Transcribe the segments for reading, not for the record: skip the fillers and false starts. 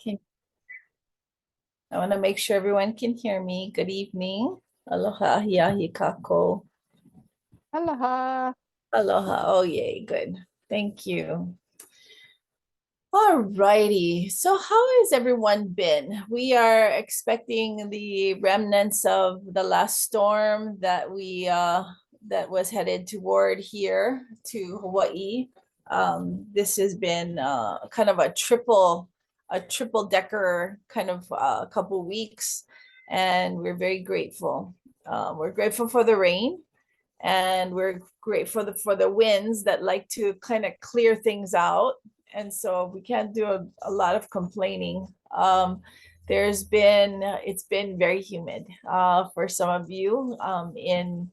Can, I want to make sure everyone can hear me. Good evening. Aloha, hiahi kako. Aloha. Aloha. Oh, yay. Good. Thank you. All righty. So how has everyone been? We are expecting the remnants of the last storm that was headed toward here to Hawaii. This has been kind of a triple decker kind of couple weeks, and we're very grateful. We're grateful for the rain, and we're grateful for the winds that like to kind of clear things out. And so we can't do a lot of complaining. It's been very humid for some of you in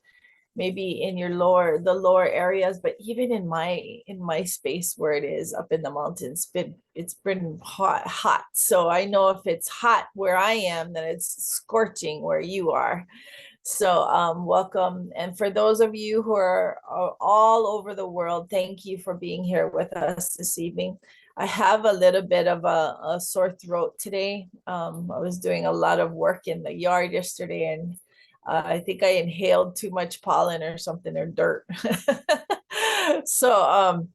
maybe in the lower areas, but even in my space where it is up in the mountains, it's been hot. So I know if it's hot where I am, then it's scorching where you are. So welcome. And for those of you who are all over the world, thank you for being here with us this evening. I have a little bit of a sore throat today. I was doing a lot of work in the yard yesterday, and I think I inhaled too much pollen or something, or dirt. So I'm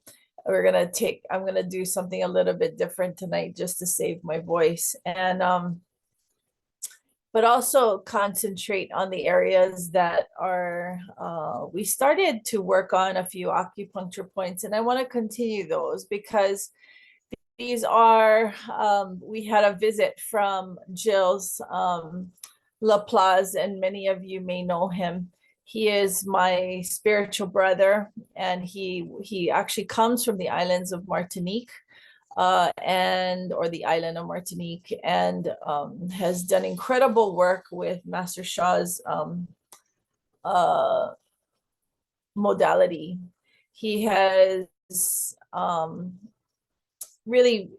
gonna do something a little bit different tonight just to save my voice. And but also concentrate on the areas that are, we started to work on a few acupuncture points, and I want to continue those because these are, we had a visit from Jill's Laplace, and many of you may know him. He is my spiritual brother, and he actually comes from the islands of Martinique, or the island of Martinique, and has done incredible work with Master Shah's uh, modality. He has really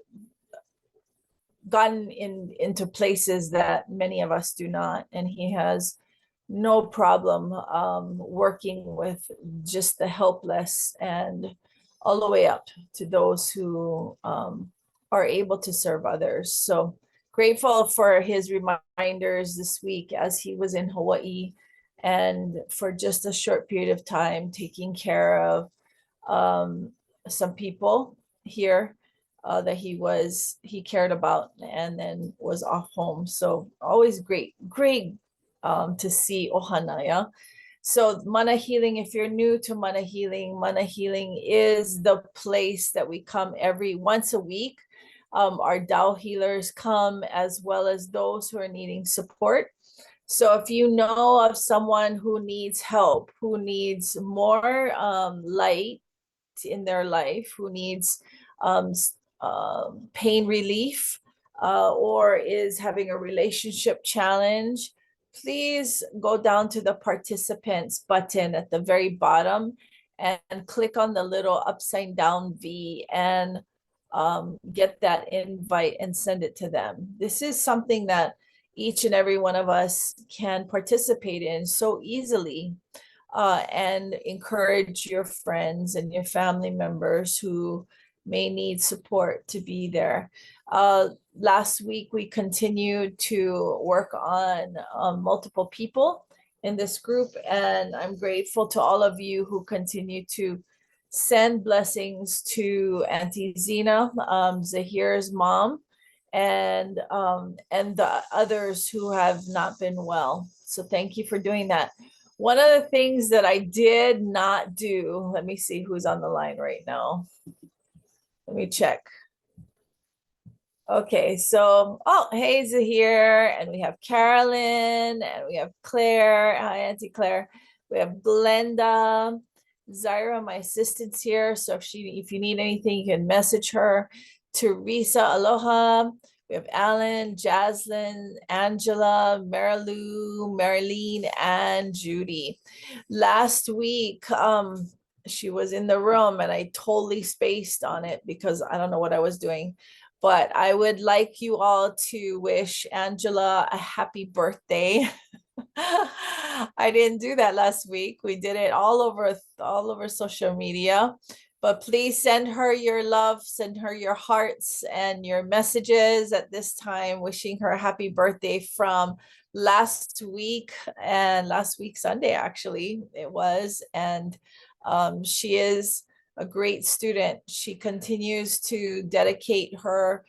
gotten into places that many of us do not, and he has no problem working with just the helpless, and all the way up to those who are able to serve others. So grateful for his reminders this week as he was in Hawaii, and for just a short period of time taking care of some people here that he cared about, and then was off home. So always great to see Ohanaya. So Mana Healing, if you're new to Mana Healing is the place that we come every once a week. Our Tao healers come, as well as those who are needing support. So if you know of someone who needs help, who needs more light in their life, who needs um, pain relief, or is having a relationship challenge, please go down to the participants button at the very bottom and click on the little upside down V, and get that invite and send it to them. This is something that each and every one of us can participate in so easily, and encourage your friends and your family members who may need support to be there. Last week, we continued to work on multiple people in this group, and I'm grateful to all of you who continue to send blessings to Auntie Zena, Zahir's mom, and the others who have not been well. So thank you for doing that. One of the things that I did not do, let me see who's on the line right now. Let me check. Okay, so, oh, Hayes is here, and we have Carolyn, and we have Claire. Hi, Auntie Claire. We have Glenda. Zaira, my assistant's here, so if you need anything, you can message her. Teresa, aloha. We have Alan, Jaslyn, Angela, Marilou, Marilyn, and Judy. Last week, she was in the room, and I totally spaced on it because I don't know what I was doing. But I would like you all to wish Angela a happy birthday. I didn't do that last week. We did it all over social media. But please send her your love, send her your hearts and your messages at this time, wishing her a happy birthday from last week and last week Sunday, actually, it was. And she is a great student. She continues to dedicate her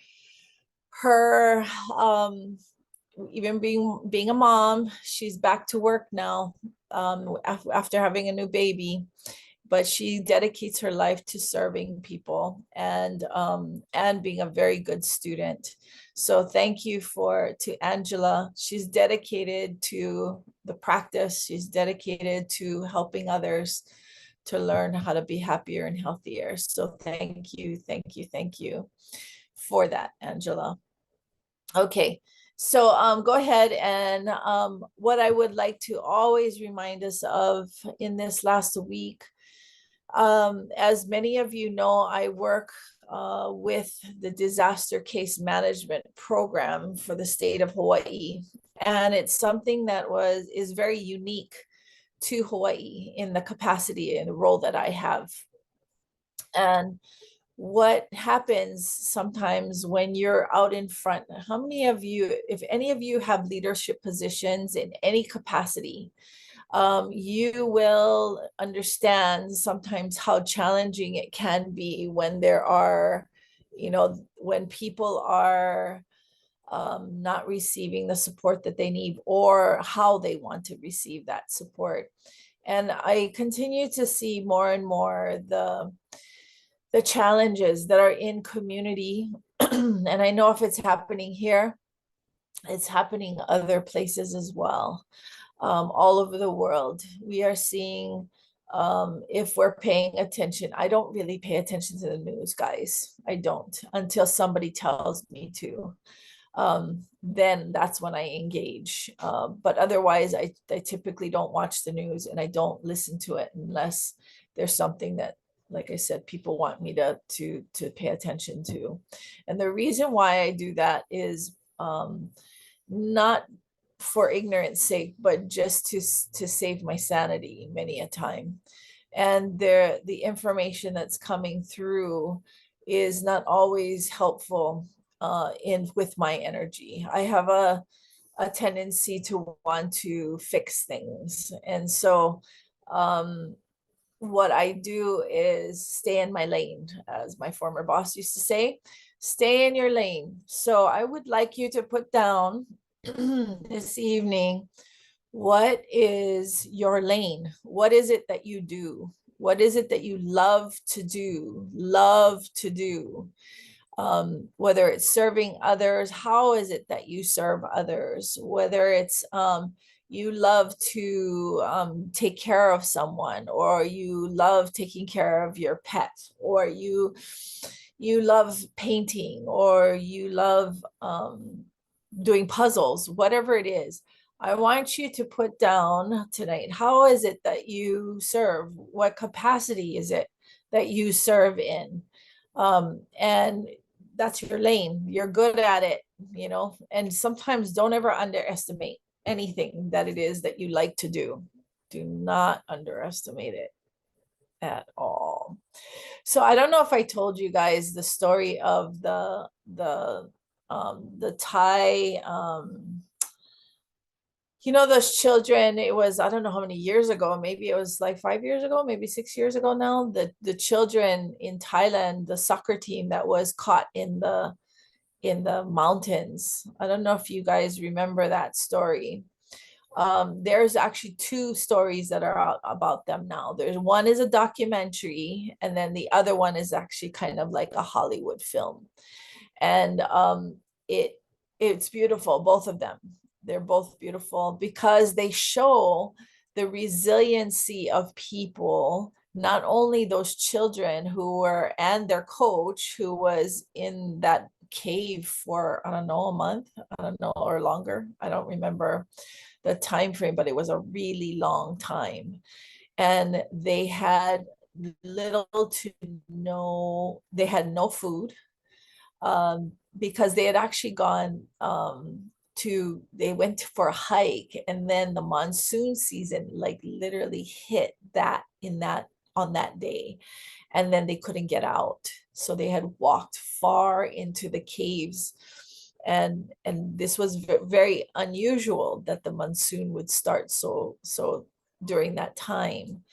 even being a mom. She's back to work now after having a new baby, but she dedicates her life to serving people and being a very good student. So thank you to Angela. She's dedicated to the practice. She's dedicated to helping others to learn how to be happier and healthier. So thank you, thank you, thank you for that, Angela. Okay, so go ahead, and what I would like to always remind us of in this last week, as many of you know, I work with the disaster case management program for the state of Hawaii, and it's something that is very unique to Hawaii in the capacity and the role that I have. And what happens sometimes when you're out in front, how many of you, if any of you have leadership positions in any capacity, you will understand sometimes how challenging it can be when there are, when people are not receiving the support that they need or how they want to receive that support. And I continue to see more and more the challenges that are in community. And I know if it's happening here, it's happening other places as well. All over the world, we are seeing, if we're paying attention. I don't really pay attention to the news, guys. I don't, until somebody tells me to. Then that's when I engage. But otherwise, I typically don't watch the news, and I don't listen to it unless there's something that, like I said, people want me to pay attention to. And the reason why I do that is not for ignorance sake, but just to save my sanity many a time. And the information that's coming through is not always helpful with my energy. I have a tendency to want to fix things. And so what I do is stay in my lane, as my former boss used to say, stay in your lane. So I would like you to put down this evening, what is your lane? What is it that you do? What is it that you love to do? Love to do? Whether it's serving others, how is it that you serve others? Whether it's you love to take care of someone, or you love taking care of your pet, or you love painting, or you love doing puzzles, whatever it is. I want you to put down tonight, how is it that you serve? What capacity is it that you serve in? And that's your lane. You're good at it, and sometimes don't ever underestimate anything that it is that you like to do. Do not underestimate it at all. So I don't know if I told you guys the story of the Thai, those children. It was, I don't know how many years ago, maybe it was like 5 years ago, maybe 6 years ago now, the children in Thailand, the soccer team that was caught in the mountains. I don't know if you guys remember that story. There's actually two stories that are out about them now. There's one is a documentary, and then the other one is actually kind of like a Hollywood film. And it's beautiful, both of them. They're both beautiful because they show the resiliency of people, not only those children and their coach, who was in that cave for, I don't know, a month, I don't know, or longer. I don't remember the time frame, but it was a really long time. And they had they had no food, because they had actually gone they went for a hike, and then the monsoon season like literally hit in that on that day, and then they couldn't get out. So they had walked far into the caves, and this was very unusual that the monsoon would start so during that time.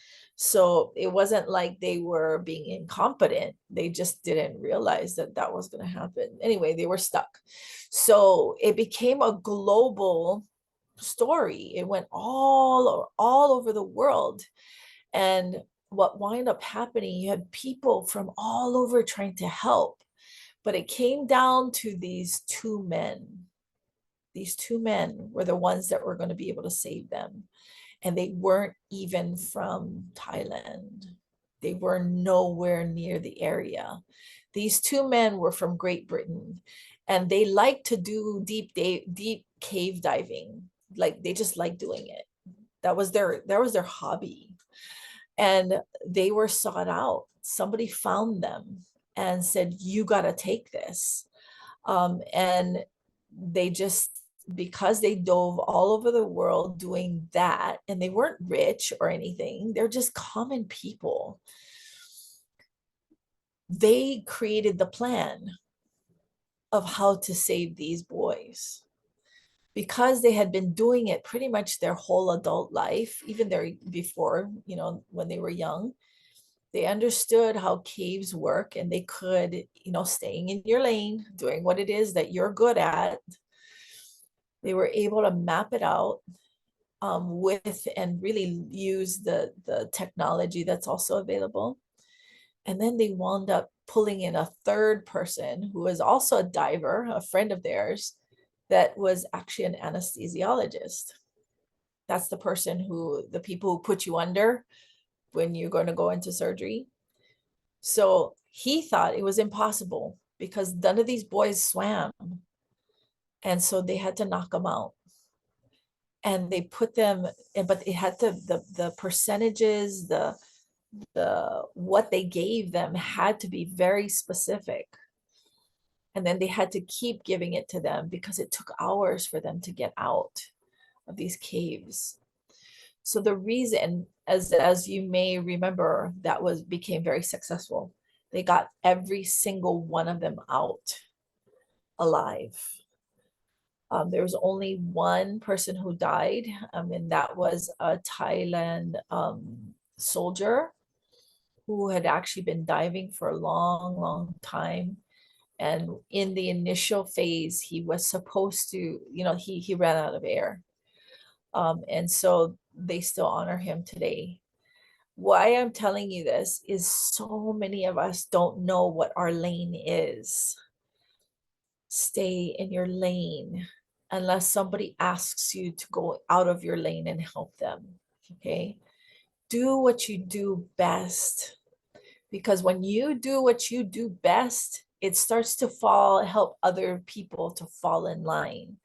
So it wasn't like they were being incompetent. They just didn't realize that that was going to happen. Anyway, they were stuck. So it became a global story. It went all over the world. And what wound up happening, you had people from all over trying to help, but it came down to these two men. These two men were the ones that were going to be able to save them. And they weren't even from Thailand. They were nowhere near the area. These two men were from Great Britain, and they like to do deep cave diving. Like they just like doing it. That was their hobby. And they were sought out. Somebody found them and said, "You got to take this." And they just, because they dove all over the world doing that, and they weren't rich or anything, they're just common people. They created the plan of how to save these boys because they had been doing it pretty much their whole adult life, even their before, when they were young. They understood how caves work, and they could, staying in your lane, doing what it is that you're good at. They were able to map it out with and really use the technology that's also available. And then they wound up pulling in a third person who was also a diver, a friend of theirs, that was actually an anesthesiologist. That's the people who put you under when you're going to go into surgery. So he thought it was impossible because none of these boys swam. And so they had to knock them out. And they put them, but it had to, the percentages, the what they gave them had to be very specific. And then they had to keep giving it to them because it took hours for them to get out of these caves. So the reason, as you may remember, that became very successful. They got every single one of them out alive. There was only one person who died, and that was a Thailand soldier who had actually been diving for a long time. And in the initial phase, he was supposed to, he ran out of air. And so they still honor him today. Why I'm telling you this is so many of us don't know what our lane is. Stay in your lane unless somebody asks you to go out of your lane and help them. Okay. Do what you do best. Because when you do what you do best, it starts to help other people to fall in line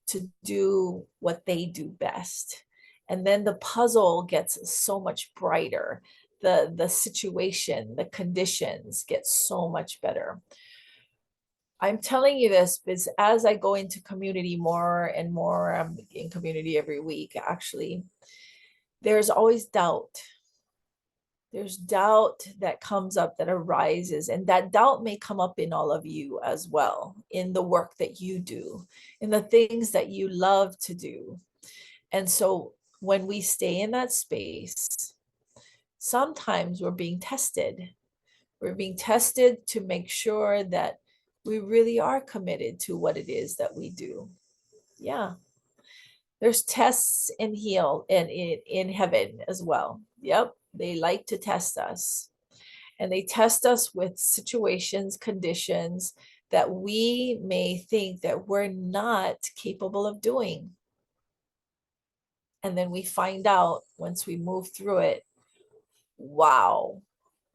to do what they do best. And then the puzzle gets so much brighter. The situation, the conditions get so much better. I'm telling you this because as I go into community more and more, I'm in community every week, actually, there's always doubt. There's doubt that comes up, that arises, and that doubt may come up in all of you as well, in the work that you do, in the things that you love to do. And so when we stay in that space, sometimes we're being tested. We're being tested to make sure that we really are committed to what it is that we do. Yeah. There's tests in hell and in heaven as well. Yep. They like to test us. And they test us with situations, conditions that we may think that we're not capable of doing. And then we find out once we move through it, wow,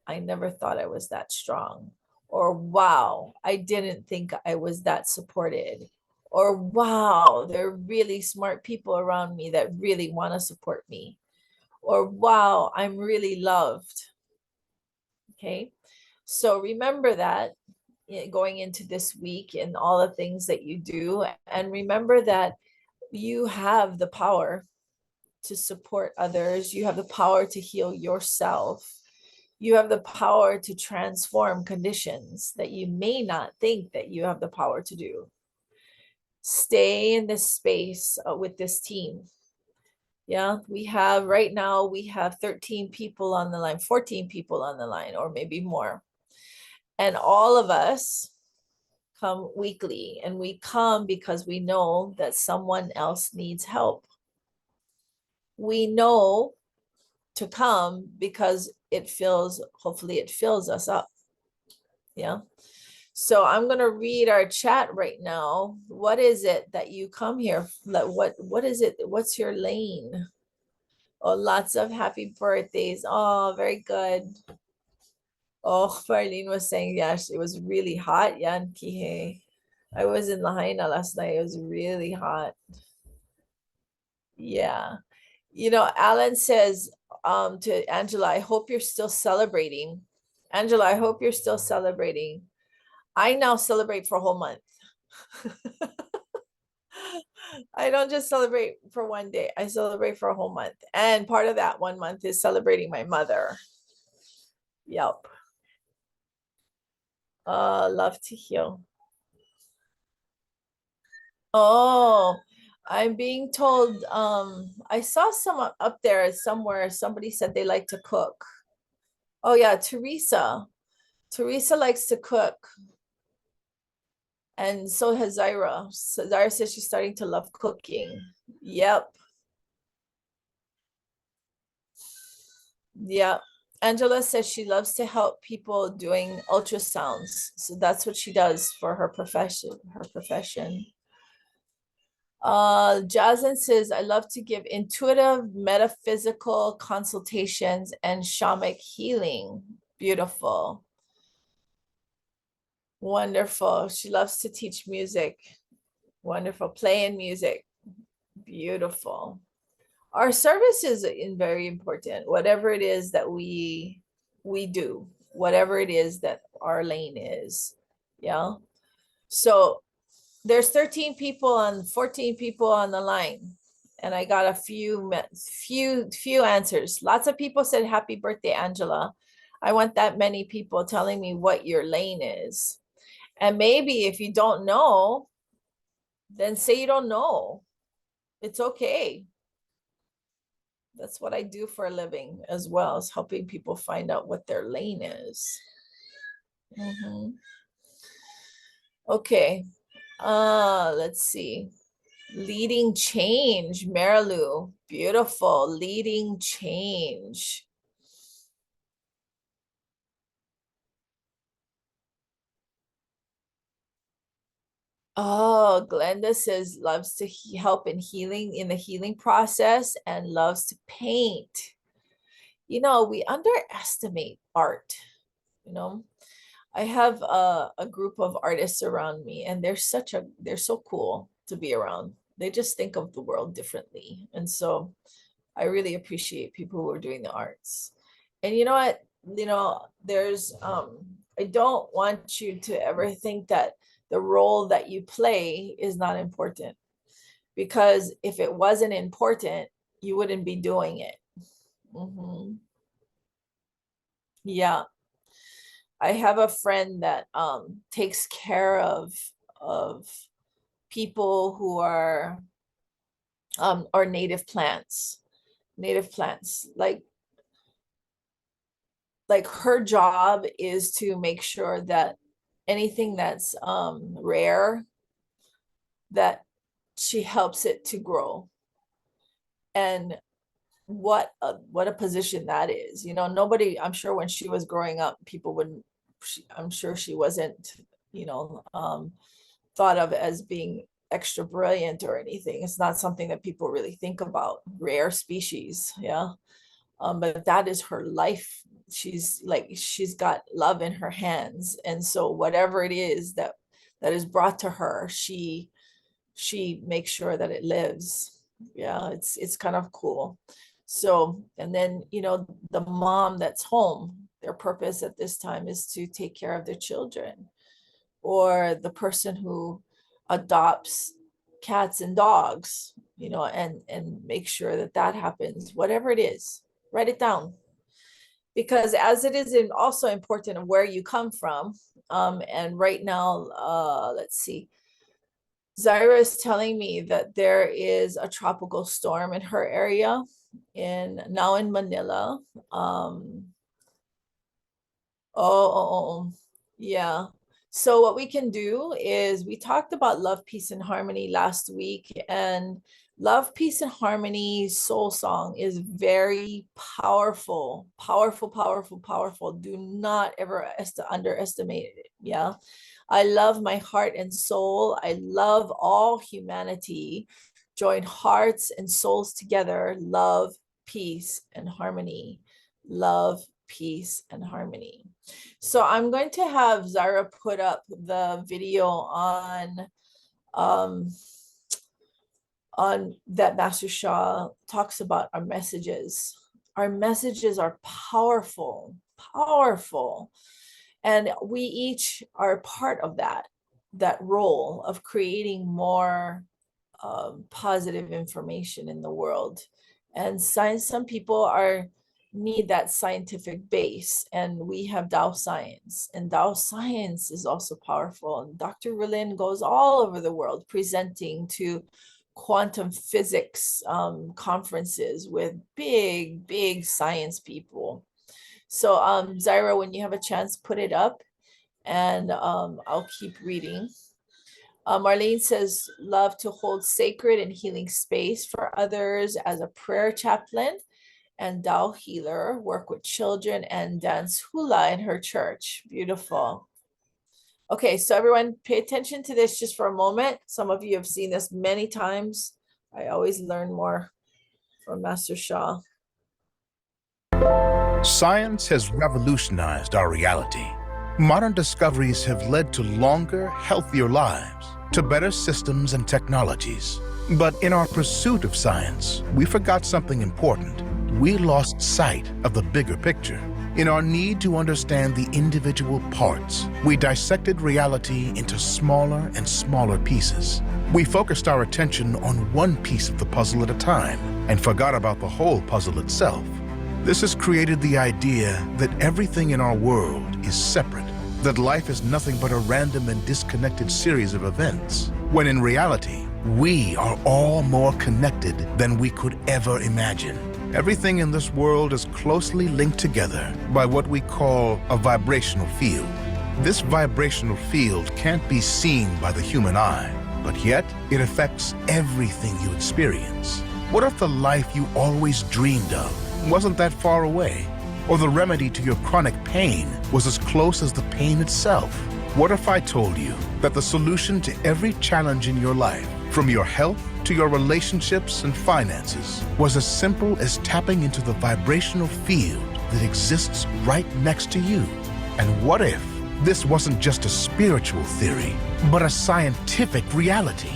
I never thought I was that strong. Or wow, I didn't think I was that supported. Or wow, there are really smart people around me that really want to support me. Or wow, I'm really loved. Okay. So remember that going into this week and all the things that you do. And remember that you have the power to support others. You have the power to heal yourself. You have the power to transform conditions that you may not think that you have the power to do. Stay in this space with this team. Yeah, we have right now, we have 13 people on the line, 14 people on the line, or maybe more. And all of us come weekly, and we come because we know that someone else needs help. We know to come because hopefully it fills us up. Yeah. So I'm going to read our chat right now. What is it that you come here? What is it? What's your lane? Oh, lots of happy birthdays. Oh, very good. Oh, Marlene was saying, yes, it was really hot. Yan Kihei. I was in Lahaina last night. It was really hot. Yeah. Alan says to Angela, I hope you're still celebrating. Angela, I hope you're still celebrating. I now celebrate for a whole month. I don't just celebrate for one day. I celebrate for a whole month. And part of that 1 month is celebrating my mother. Yep. Love to heal. Oh, I'm being told, I saw some up there somewhere. Somebody said they like to cook. Oh yeah, Teresa. Teresa likes to cook. And so has Zaira. So Zaira says she's starting to love cooking. Yep. Yeah. Angela says she loves to help people doing ultrasounds. So that's what she does for her profession. Jazen says, I love to give intuitive metaphysical consultations and shamanic healing. Beautiful. Wonderful. She loves to teach music. Wonderful. Playing music. Beautiful. Our service is very important. Whatever it is that we do, whatever it is that our lane is. Yeah. So there's 13 people on 14 people on the line, and I got a few answers. Lots of people said happy birthday, Angela. I want that many people telling me what your lane is. And maybe if you don't know, then say you don't know. It's okay. That's what I do for a living as well, as helping people find out what their lane is. Okay. Let's see. Leading change, Marilu. Beautiful. Leading change. Oh, Glenda says loves to help in the healing process, and loves to paint. We underestimate art. I have a group of artists around me, and they're so cool to be around. They just think of the world differently. And so I really appreciate people who are doing the arts. And you know what? There's I don't want you to ever think that the role that you play is not important, because if it wasn't important, you wouldn't be doing it. Yeah. I have a friend that takes care of people who are native plants. Like her job is to make sure that anything that's rare, that she helps it to grow. And what a position that is. Nobody, I'm sure when she was growing up, people wouldn't, I'm sure she wasn't, thought of as being extra brilliant or anything. It's not something that people really think about, rare species. Yeah. But that is her life. She's got love in her hands. And so whatever it is that is brought to her, she makes sure that it lives. Yeah, it's kind of cool. So, and then, the mom that's home, their purpose at this time is to take care of their children, or the person who adopts cats and dogs, and make sure that happens, whatever it is. Write it down. because as it is also important of where you come from. And right now, let's see. Zaira is telling me that there is a tropical storm in her area now in Manila. Yeah. So what we can do is, we talked about love, peace, and harmony last week, and love, peace, and harmony soul song is very powerful, powerful, powerful, powerful. Do not ever underestimate it. Yeah. I love my heart and soul. I love all humanity. Join hearts and souls together. Love, peace, and harmony. Love, peace, and harmony. So I'm going to have Zara put up the video on that Master Shah talks about our messages. Our messages are powerful, powerful. And we each are part of that role of creating more positive information in the world. And some people need that scientific base, and we have Tao science, and Tao science is also powerful. And Dr. Rilin goes all over the world presenting to quantum physics conferences with big science people. So Zaira, when you have a chance, put it up, and I'll keep reading. Marlene says, love to hold sacred and healing space for others as a prayer chaplain and Tao healer, work with children and dance hula in her church. Beautiful. Okay, so everyone pay attention to this just for a moment. Some of you have seen this many times. I always learn more from Master Shah. Science has revolutionized our reality. Modern discoveries have led to longer, healthier lives, to better systems and technologies. But in our pursuit of science, we forgot something important. We lost sight of the bigger picture. In our need to understand the individual parts, we dissected reality into smaller and smaller pieces. We focused our attention on one piece of the puzzle at a time and forgot about the whole puzzle itself. This has created the idea that everything in our world is separate, that life is nothing but a random and disconnected series of events, when in reality, we are all more connected than we could ever imagine. Everything in this world is closely linked together by what we call a vibrational field. This vibrational field can't be seen by the human eye, but yet it affects everything you experience. What if the life you always dreamed of wasn't that far away? Or the remedy to your chronic pain was as close as the pain itself? What if I told you that the solution to every challenge in your life, from your health to your relationships and finances, was as simple as tapping into the vibrational field that exists right next to you? And what if this wasn't just a spiritual theory, but a scientific reality?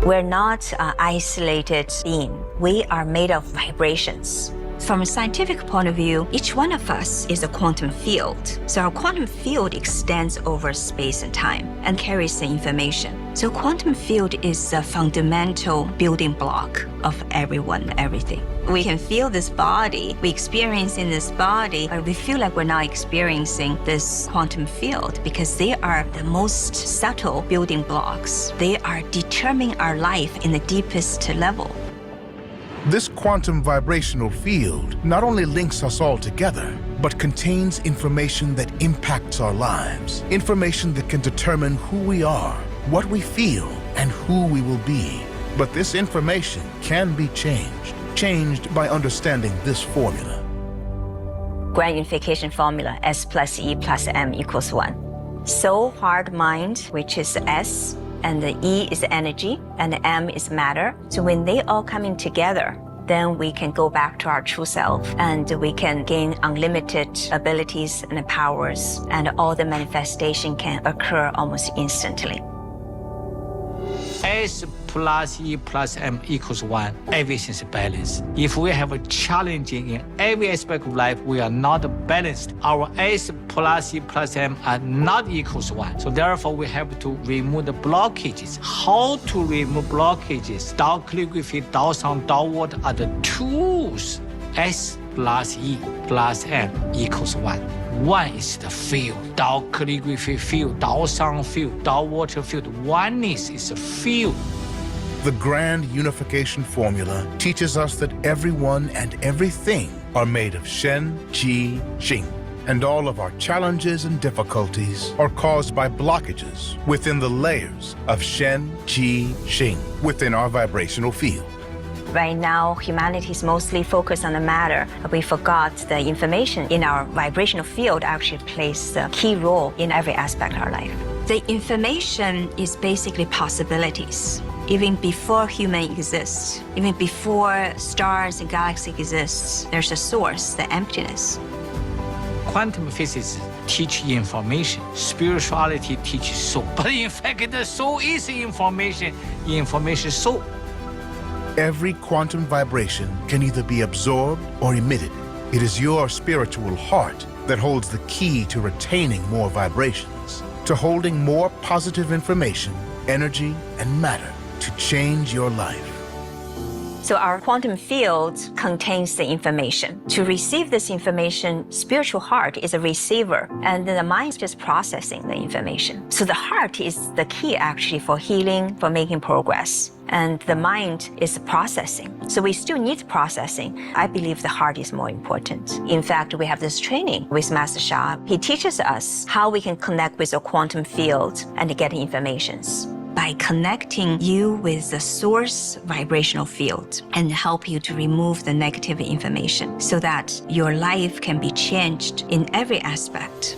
We're not an isolated being. We are made of vibrations. From a scientific point of view, each one of us is a quantum field. So our quantum field extends over space and time and carries the information. So quantum field is a fundamental building block of everyone, everything. We can feel this body, we experience in this body, but we feel like we're not experiencing this quantum field because they are the most subtle building blocks. They are determining our life in the deepest level. This quantum vibrational field not only links us all together, but contains information that impacts our lives. Information that can determine who we are, what we feel, and who we will be. But this information can be changed by understanding this formula. Grand unification formula, S plus E plus M equals 1. Soul, heart, mind, which is S, and the E is energy, and the M is matter. So when they all come in together, then we can go back to our true self, and we can gain unlimited abilities and powers, and all the manifestation can occur almost instantly. S plus E plus M equals 1. Everything's balanced. If we have a challenge in every aspect of life, we are not balanced. Our S plus E plus M are not equals 1. So therefore, we have to remove the blockages. How to remove blockages? Tao calligraphy, Tao sound, Tao word are the tools. S plus E plus M equals 1. 1 is the field. Tao calligraphy field, Tao sound field, Tao water field. Oneness is a field. The grand unification formula teaches us that everyone and everything are made of Shen, Qi, Jing. And all of our challenges and difficulties are caused by blockages within the layers of Shen, Qi, Jing within our vibrational field. Right now, humanity is mostly focused on the matter. We forgot the information in our vibrational field actually plays a key role in every aspect of our life. The information is basically possibilities. Even before human exists, even before stars and galaxies exist, there's a source, the emptiness. Quantum physics teach information. Spirituality teaches soul. But in fact, the soul is information. Information soul. Every quantum vibration can either be absorbed or emitted. It is your spiritual heart that holds the key to retaining more vibrations, to holding more positive information, energy, and matter to change your life. So our quantum field contains the information. To receive this information, spiritual heart is a receiver, and then the mind is just processing the information. So the heart is the key actually for healing, for making progress. And the mind is processing. So we still need processing. I believe the heart is more important. In fact, we have this training with Master Sha. He teaches us how we can connect with the quantum field and get informations by connecting you with the source vibrational field and help you to remove the negative information so that your life can be changed in every aspect.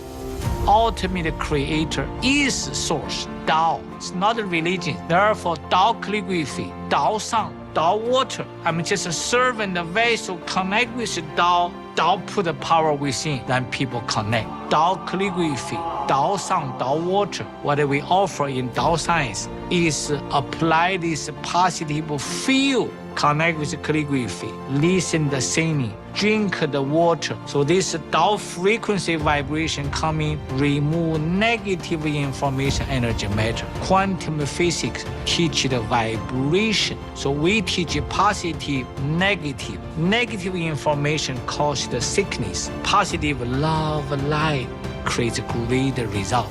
Ultimate creator is source, Tao. It's not a religion. Therefore, Tao calligraphy, Tao sound, Tao water. I'm just a servant, a vessel, connect with Tao. Tao put the power within, then people connect. Tao calligraphy, Tao sound, Tao water. What we offer in Tao science is apply this positive field, connect with calligraphy, listen the singing, drink the water. So this Tao frequency vibration coming, remove negative information, energy, matter. Quantum physics teach the vibration. So we teach positive, negative. Negative information causes the sickness. Positive love, light creates great result.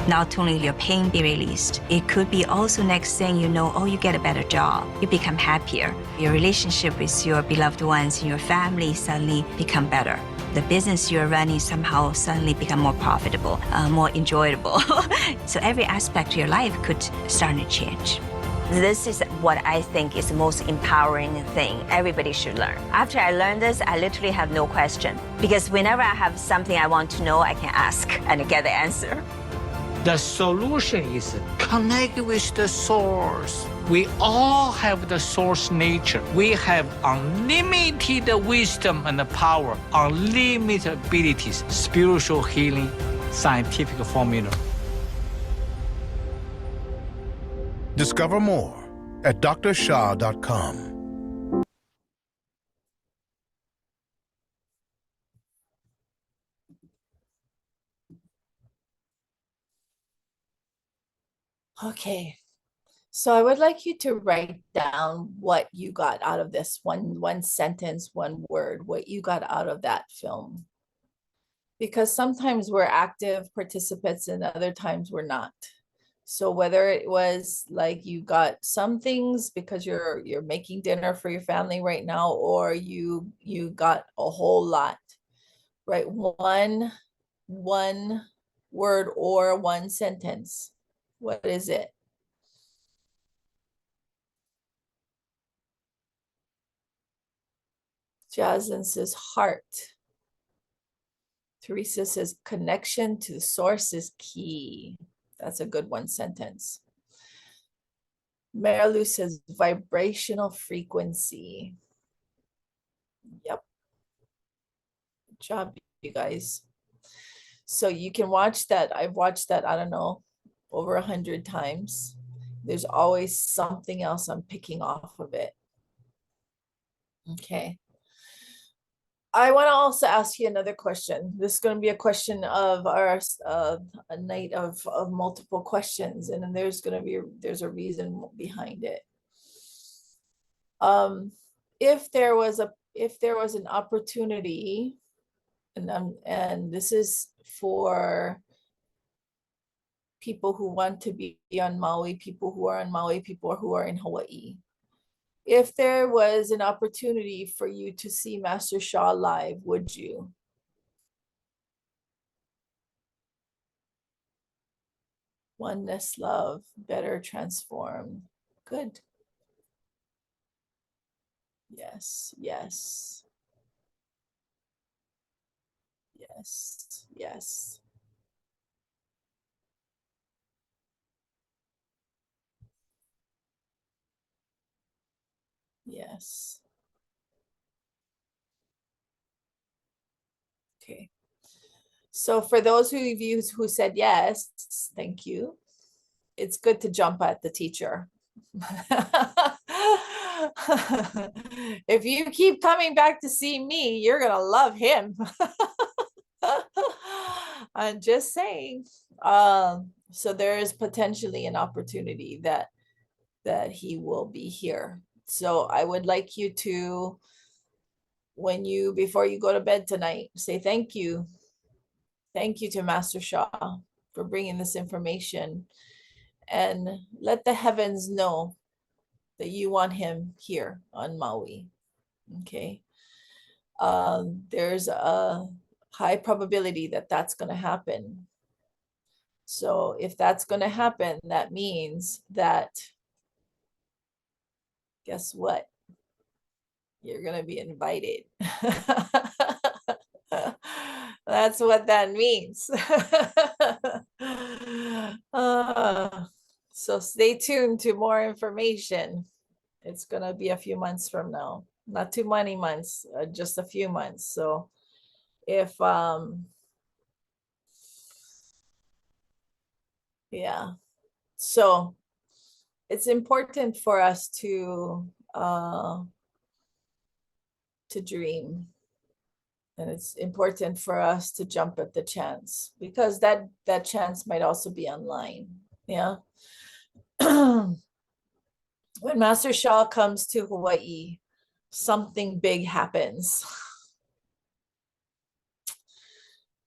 Not only your pain be released, it could be also next thing you know, oh, you get a better job, you become happier. Your relationship with your beloved ones in your family suddenly become better. The business you're running somehow suddenly become more profitable, more enjoyable. So every aspect of your life could start to change. This is what I think is the most empowering thing everybody should learn. After I learned this, I literally have no question. Because whenever I have something I want to know, I can ask and get the answer. The solution is connect with the source. We all have the source nature. We have unlimited wisdom and power, unlimited abilities, spiritual healing, scientific formula. Discover more at drsha.com. Okay, so I would like you to write down what you got out of this one sentence, one word, what you got out of that film. Because sometimes we're active participants and other times we're not. So whether it was like you got some things because you're making dinner for your family right now, or you got a whole lot, right? One word or one sentence. What is it? Jasmine says heart. Teresa says connection to the source is key. That's a good one sentence. Marilu says vibrational frequency. Yep. Good job, you guys. So you can watch that. I've watched that, I don't know, over 100 times. There's always something else I'm picking off of it. Okay. I want to also ask you another question. This is going to be a question of our a night of multiple questions, and then there's a reason behind it. If there was an opportunity, and this is for people who want to be on Maui, people who are on Maui, people who are in Hawaii. If there was an opportunity for you to see Master Sha live, would you? Oneness, love, better, transform. Good. Yes, yes. Yes, yes. Yes. Okay. So for those of you who said yes, thank you. It's good to jump at the teacher. If you keep coming back to see me, you're gonna love him. I'm just saying. So there is potentially an opportunity that he will be here. So I would like you to, before you go to bed tonight, say thank you. Thank you to Master Sha for bringing this information, and let the heavens know that you want him here on Maui. Okay. There's a high probability that that's going to happen. So if that's going to happen, that means that, guess what? You're going to be invited. That's what that means. So stay tuned to more information. It's going to be a few months from now. Not too many months, just a few months. So if, yeah. So it's important for us to dream. And it's important for us to jump at the chance, because that chance might also be online. Yeah. When Master Sha comes to Hawaii, something big happens.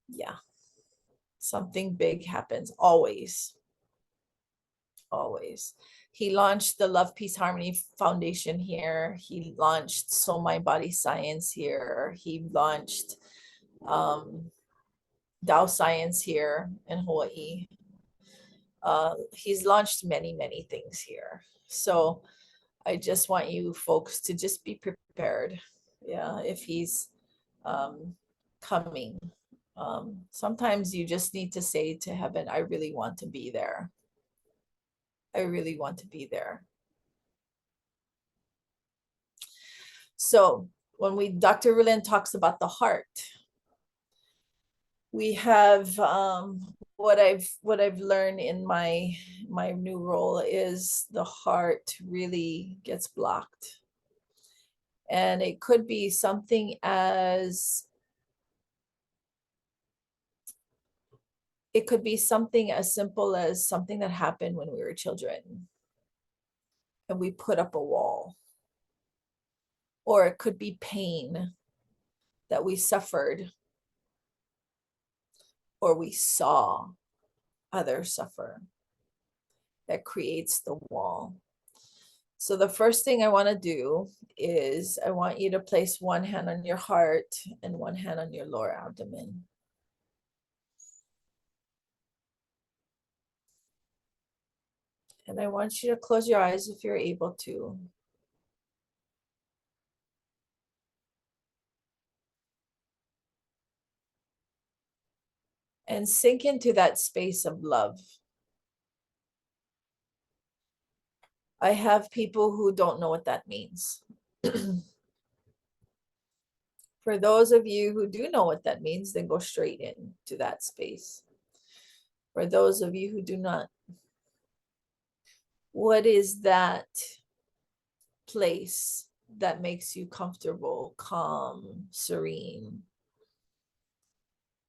Yeah. Something big happens always. Always. He launched the Love, Peace, Harmony Foundation here. He launched Soul, Mind, Body Science here. He launched Tao Science here in Hawaii. He's launched many things here. So I just want you folks to just be prepared. Yeah, if he's coming. Sometimes you just need to say to heaven, I really want to be there. I really want to be there. So when Dr. Rulin talks about the heart, we have what I've learned in my new role is the heart really gets blocked. And it could be something as simple as something that happened when we were children and we put up a wall. Or it could be pain that we suffered or we saw others suffer that creates the wall. So the first thing I want to do is I want you to place one hand on your heart and one hand on your lower abdomen. And I want you to close your eyes if you're able to. And sink into that space of love. I have people who don't know what that means. For those of you who do know what that means, then go straight into that space. For those of you who do not, What is that place that makes you comfortable, calm, serene?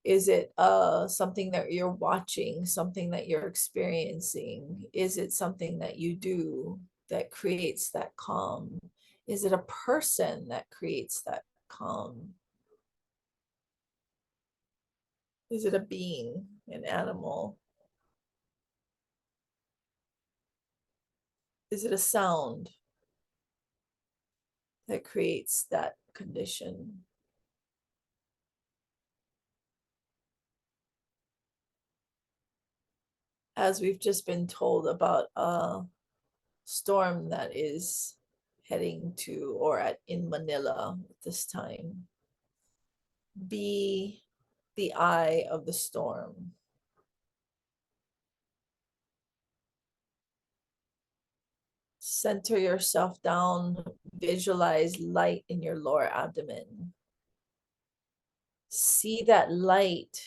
Is it something that you're watching, something that you're experiencing? Is it something that you do that creates that calm? Is it a person that creates that calm? Is it a being, an animal? Is it a sound that creates that condition? As we've just been told about a storm that is heading to or in Manila at this time, be the eye of the storm. Center yourself down, visualize light in your lower abdomen. See that light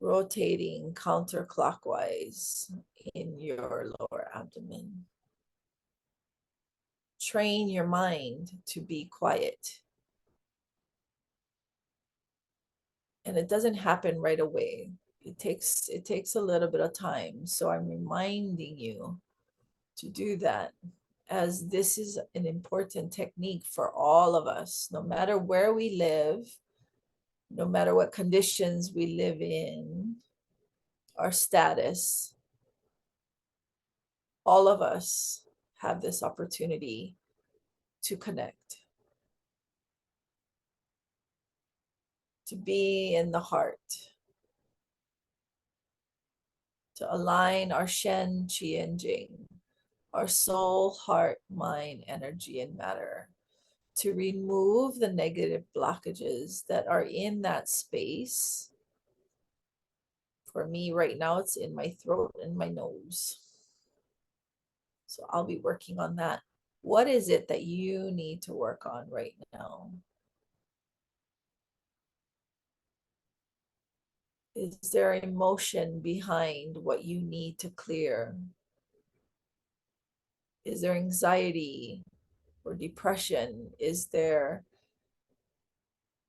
rotating counterclockwise in your lower abdomen. Train your mind to be quiet. And it doesn't happen right away. It takes a little bit of time. So I'm reminding you to do that, as this is an important technique for all of us, no matter where we live, no matter what conditions we live in, our status, all of us have this opportunity to connect, to be in the heart, to align our Shen, Qi, and Jing, our soul, heart, mind, energy, and matter, to remove the negative blockages that are in that space. For me right now, it's in my throat and my nose. So I'll be working on that. What is it that you need to work on right now? Is there emotion behind what you need to clear? Is there anxiety or depression? Is there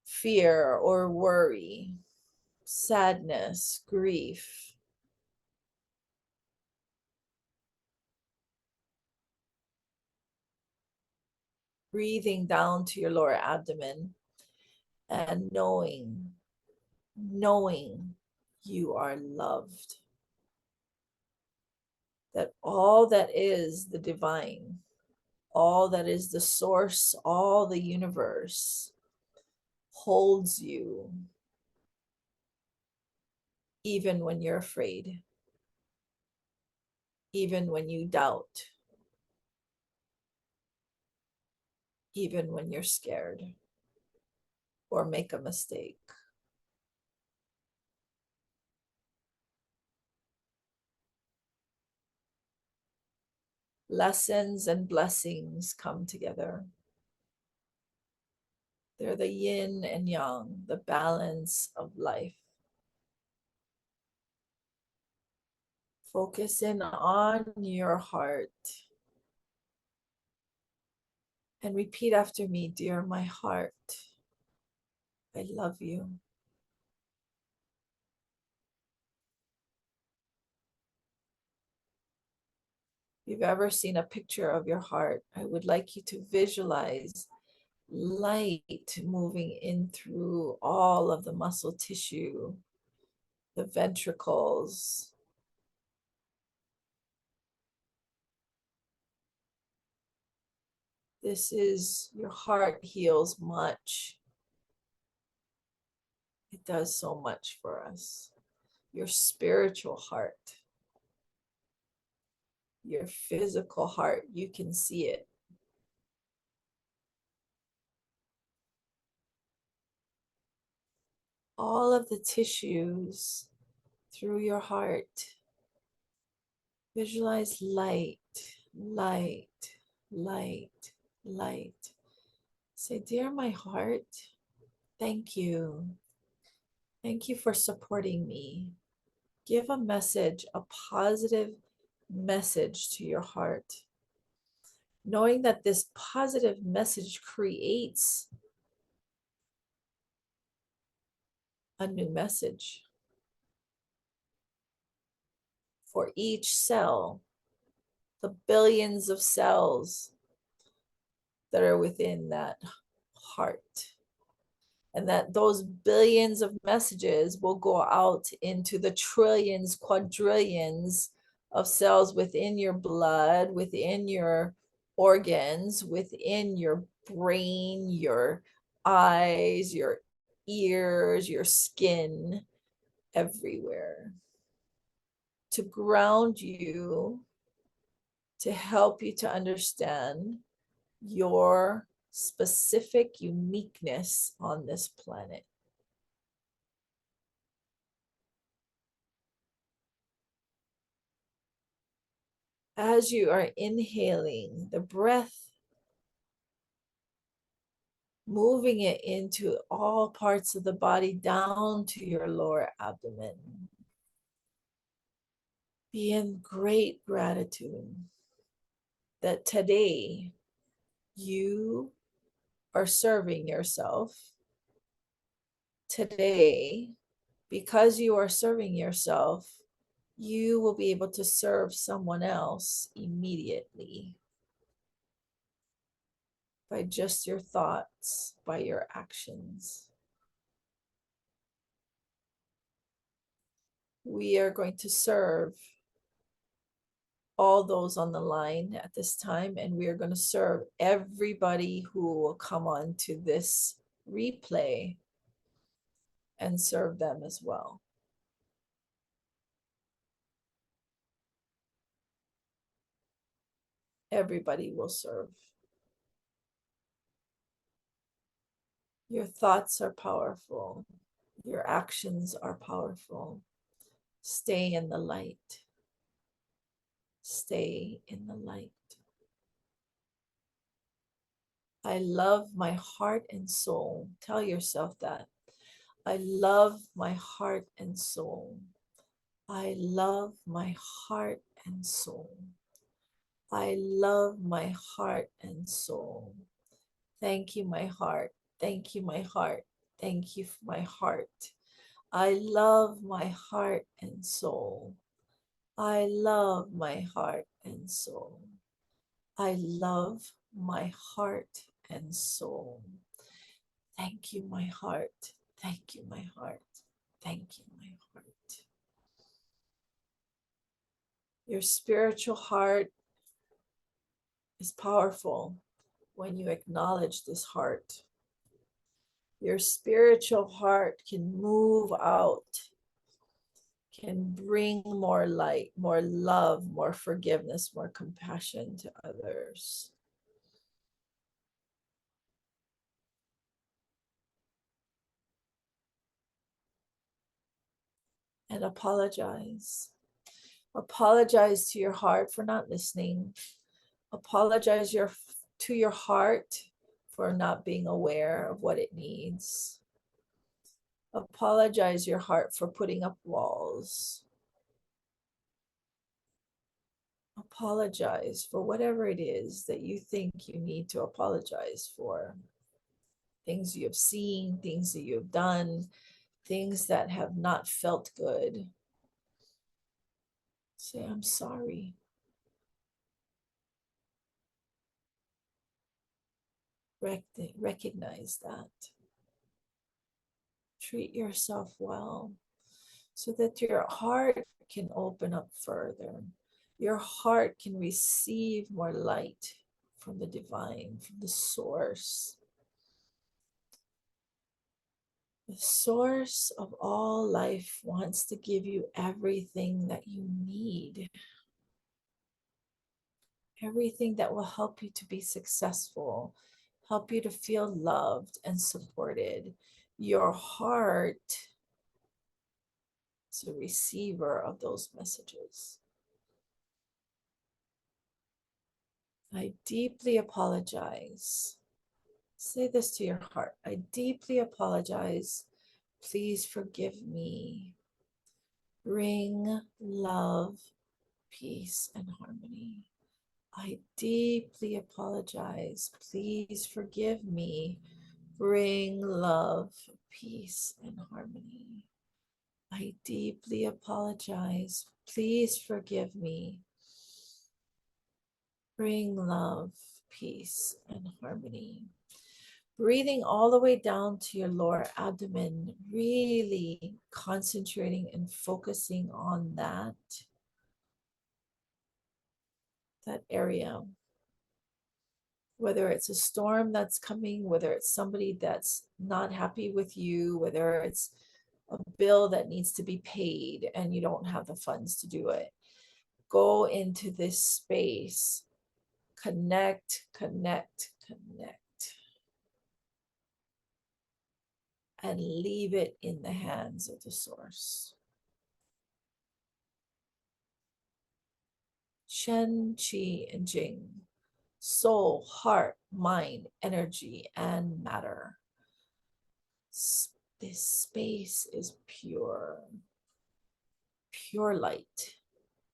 fear or worry, sadness, grief? Breathing down to your lower abdomen and knowing you are loved. That all that is the divine, all that is the source, all the universe holds you, even when you're afraid, even when you doubt, even when you're scared or make a mistake. Lessons and blessings come together. They're the yin and yang, the balance of life. Focus in on your heart and repeat after me, dear my heart, I love you. If you've ever seen a picture of your heart, I would like you to visualize light moving in through all of the muscle tissue, the ventricles. This is your heart heals much. It does so much for us. Your spiritual heart, your physical heart, you can see it. All of the tissues through your heart. Visualize light, light, light, light. Say, dear my heart, thank you. Thank you for supporting me. Give a message, a positive message to your heart, knowing that this positive message creates a new message for each cell, the billions of cells that are within that heart. And that those billions of messages will go out into the trillions, quadrillions of cells within your blood, within your organs, within your brain, your eyes, your ears, your skin, everywhere, to ground you, to help you to understand your specific uniqueness on this planet. As you are inhaling the breath, moving it into all parts of the body down to your lower abdomen. Be in great gratitude that today you are serving yourself. Today, because you are serving yourself, you will be able to serve someone else immediately by just your thoughts, by your actions. We are going to serve all those on the line at this time, and we are going to serve everybody who will come on to this replay and serve them as well. Everybody will serve. Your thoughts are powerful. Your actions are powerful. Stay in the light. Stay in the light. I love my heart and soul. Tell yourself that. I love my heart and soul. I love my heart and soul. I love my heart and soul. Thank you, my heart. Thank you, my heart. Thank you, my heart. I love my heart and soul. I love my heart and soul. I love my heart and soul. Thank you, my heart. Thank you, my heart. Thank you, my heart. Your spiritual heart is powerful when you acknowledge this heart. Your spiritual heart can move out, can bring more light, more love, more forgiveness, more compassion to others. And apologize. Apologize to your heart for not listening. Apologize to your heart for not being aware of what it needs. Apologize your heart for putting up walls. Apologize for whatever it is that you think you need to apologize for. Things you have seen, things that you have done, things that have not felt good. Say, I'm sorry. Recognize that. Treat yourself well so that your heart can open up further. Your heart can receive more light from the divine, from the source. The source of all life wants to give you everything that you need. Everything that will help you to be successful, help you to feel loved and supported. Your heart is a receiver of those messages. I deeply apologize. Say this to your heart. I deeply apologize. Please forgive me. Bring love, peace, and harmony. I deeply apologize. Please forgive me. Bring love, peace, and harmony. I deeply apologize. Please forgive me. Bring love, peace, and harmony. Breathing all the way down to your lower abdomen, really concentrating and focusing on that area. Whether it's a storm that's coming, whether it's somebody that's not happy with you, whether it's a bill that needs to be paid and you don't have the funds to do it. Go into this space. Connect, connect, connect. And leave it in the hands of the source. Shen, Qi, and Jing. Soul, heart, mind, energy, and matter. This space is pure. Pure light.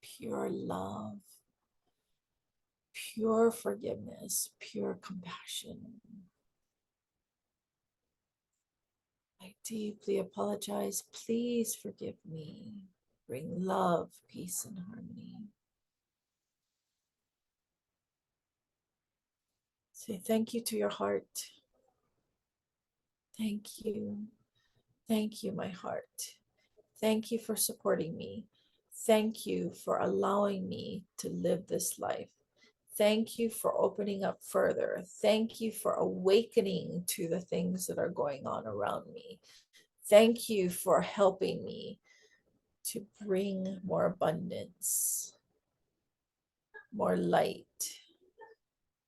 Pure love. Pure forgiveness. Pure compassion. I deeply apologize. Please forgive me. Bring love, peace, and harmony. Say thank you to your heart. Thank you. Thank you, my heart. Thank you for supporting me. Thank you for allowing me to live this life. Thank you for opening up further. Thank you for awakening to the things that are going on around me. Thank you for helping me to bring more abundance, more light,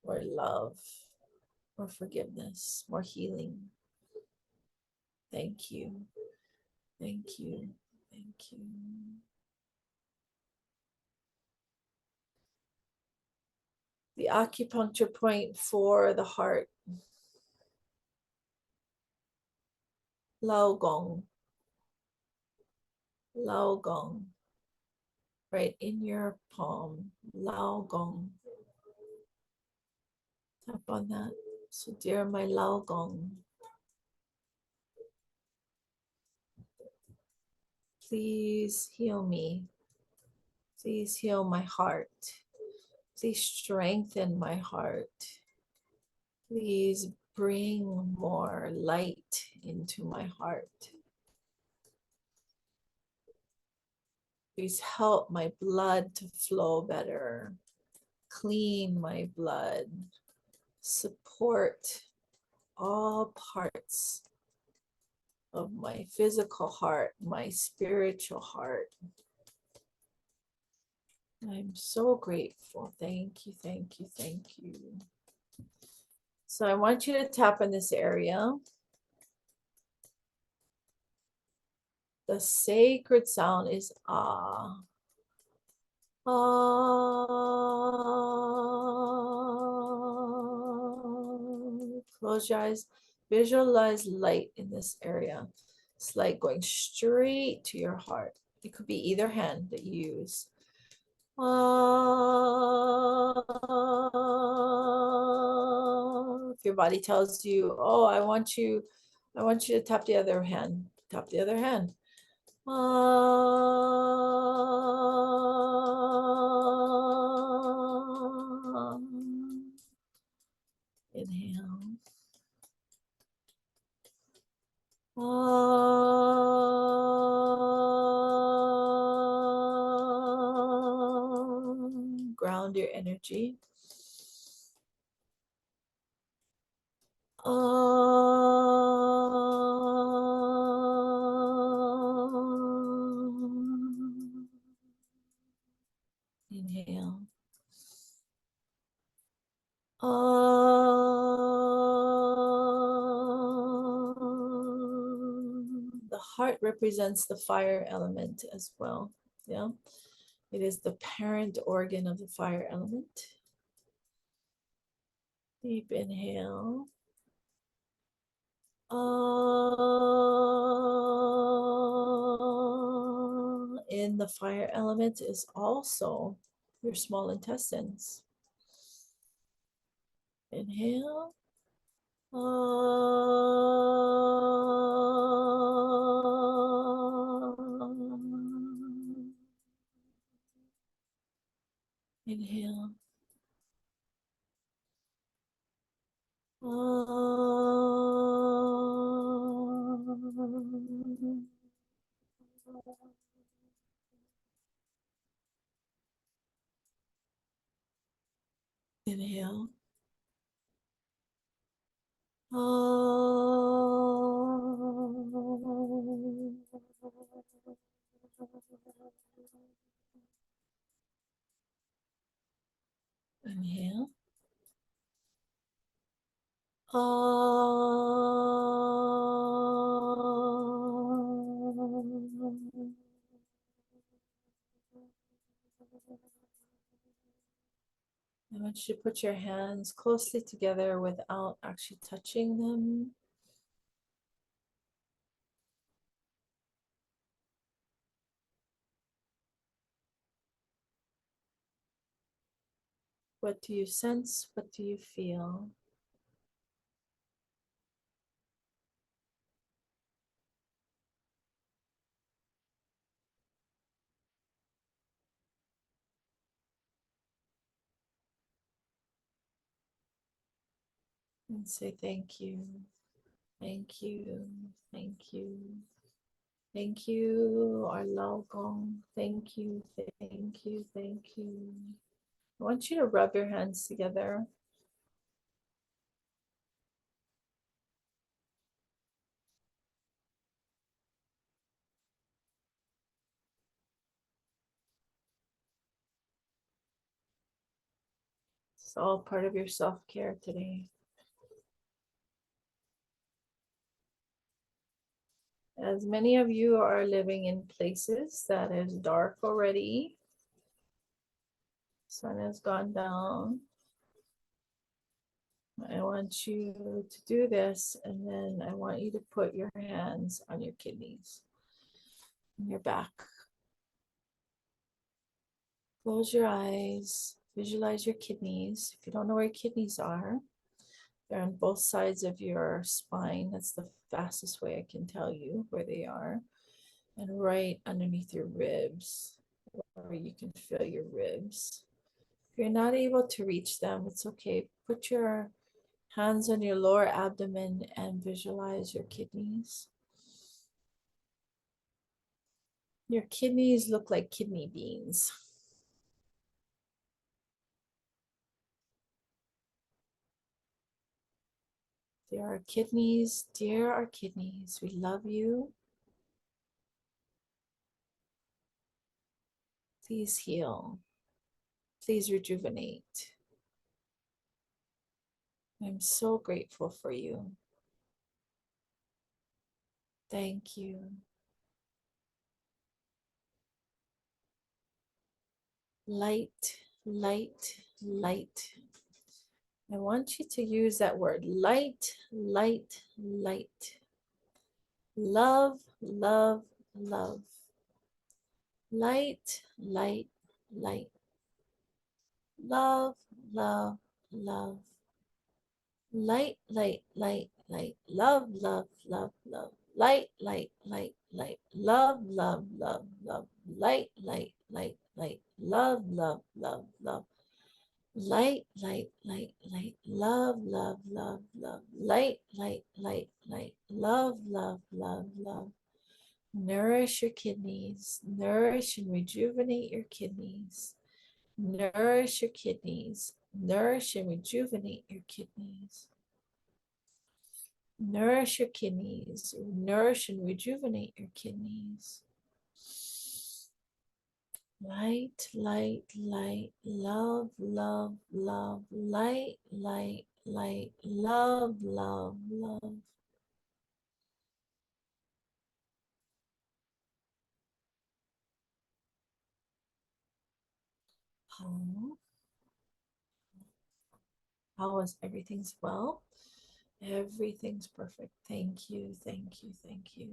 more love, more forgiveness, more healing. Thank you. Thank you. Thank you. The acupuncture point for the heart. Lao Gong. Lao Gong. Right in your palm. Lao Gong. Tap on that. So dear my Lao Gong. Please heal me. Please heal my heart. Please strengthen my heart. Please bring more light into my heart. Please help my blood to flow better. Clean my blood. Support all parts of my physical heart, my spiritual heart. I'm so grateful. Thank you, thank you, thank you. So I want you to tap in this area. The sacred sound is ah. Ah. Close your eyes. Visualize light in this area. It's like going straight to your heart. It could be either hand that you use. If your body tells you, oh, I want you to tap the other hand. Tap the other hand. Inhale. Ground your energy. Inhale. The heart represents the fire element as well. Yeah, it is the parent organ of the fire element. Deep inhale. in the fire element is also your small intestines. Inhale. Inhale. Inhale. Inhale. I want you to put your hands closely together without actually touching them. What do you sense? What do you feel? And say thank you, thank you, thank you, thank you, our Lao Gong. Thank you, thank you, thank you. I want you to rub your hands together. It's all part of your self-care today. As many of you are living in places that is dark already, sun has gone down. I want you to do this, and then I want you to put your hands on your kidneys, on your back. Close your eyes, visualize your kidneys. If you don't know where your kidneys are, they're on both sides of your spine. That's the fastest way I can tell you where they are. And right underneath your ribs, where you can feel your ribs. If you're not able to reach them, it's okay. Put your hands on your lower abdomen and visualize your kidneys. Your kidneys look like kidney beans. Dear our kidneys, dear our kidneys, we love you. Please heal. Please rejuvenate. I'm so grateful for you. Thank you. Light, light, light. I want you to use that word, light, light, light. Love, love, love. Light, light, light. Love, love, love. Light, light, light, light. Love, love, love, love. Light, light, light, light. Love, love, love, love. Light, light, light, light. Love, love, love, love. Light, light, light, light. Love, love, love, love. Light, light, light, light. Love, love, love, love. Nourish your kidneys. Nourish and rejuvenate your kidneys. Nourish your kidneys. Nourish and rejuvenate your kidneys. Nourish your kidneys. Nourish and rejuvenate your kidneys. Light, light, light. Love, love, love. Light, light, light. Love, love, love. How is everything's well? Everything's perfect. Thank you, thank you, thank you.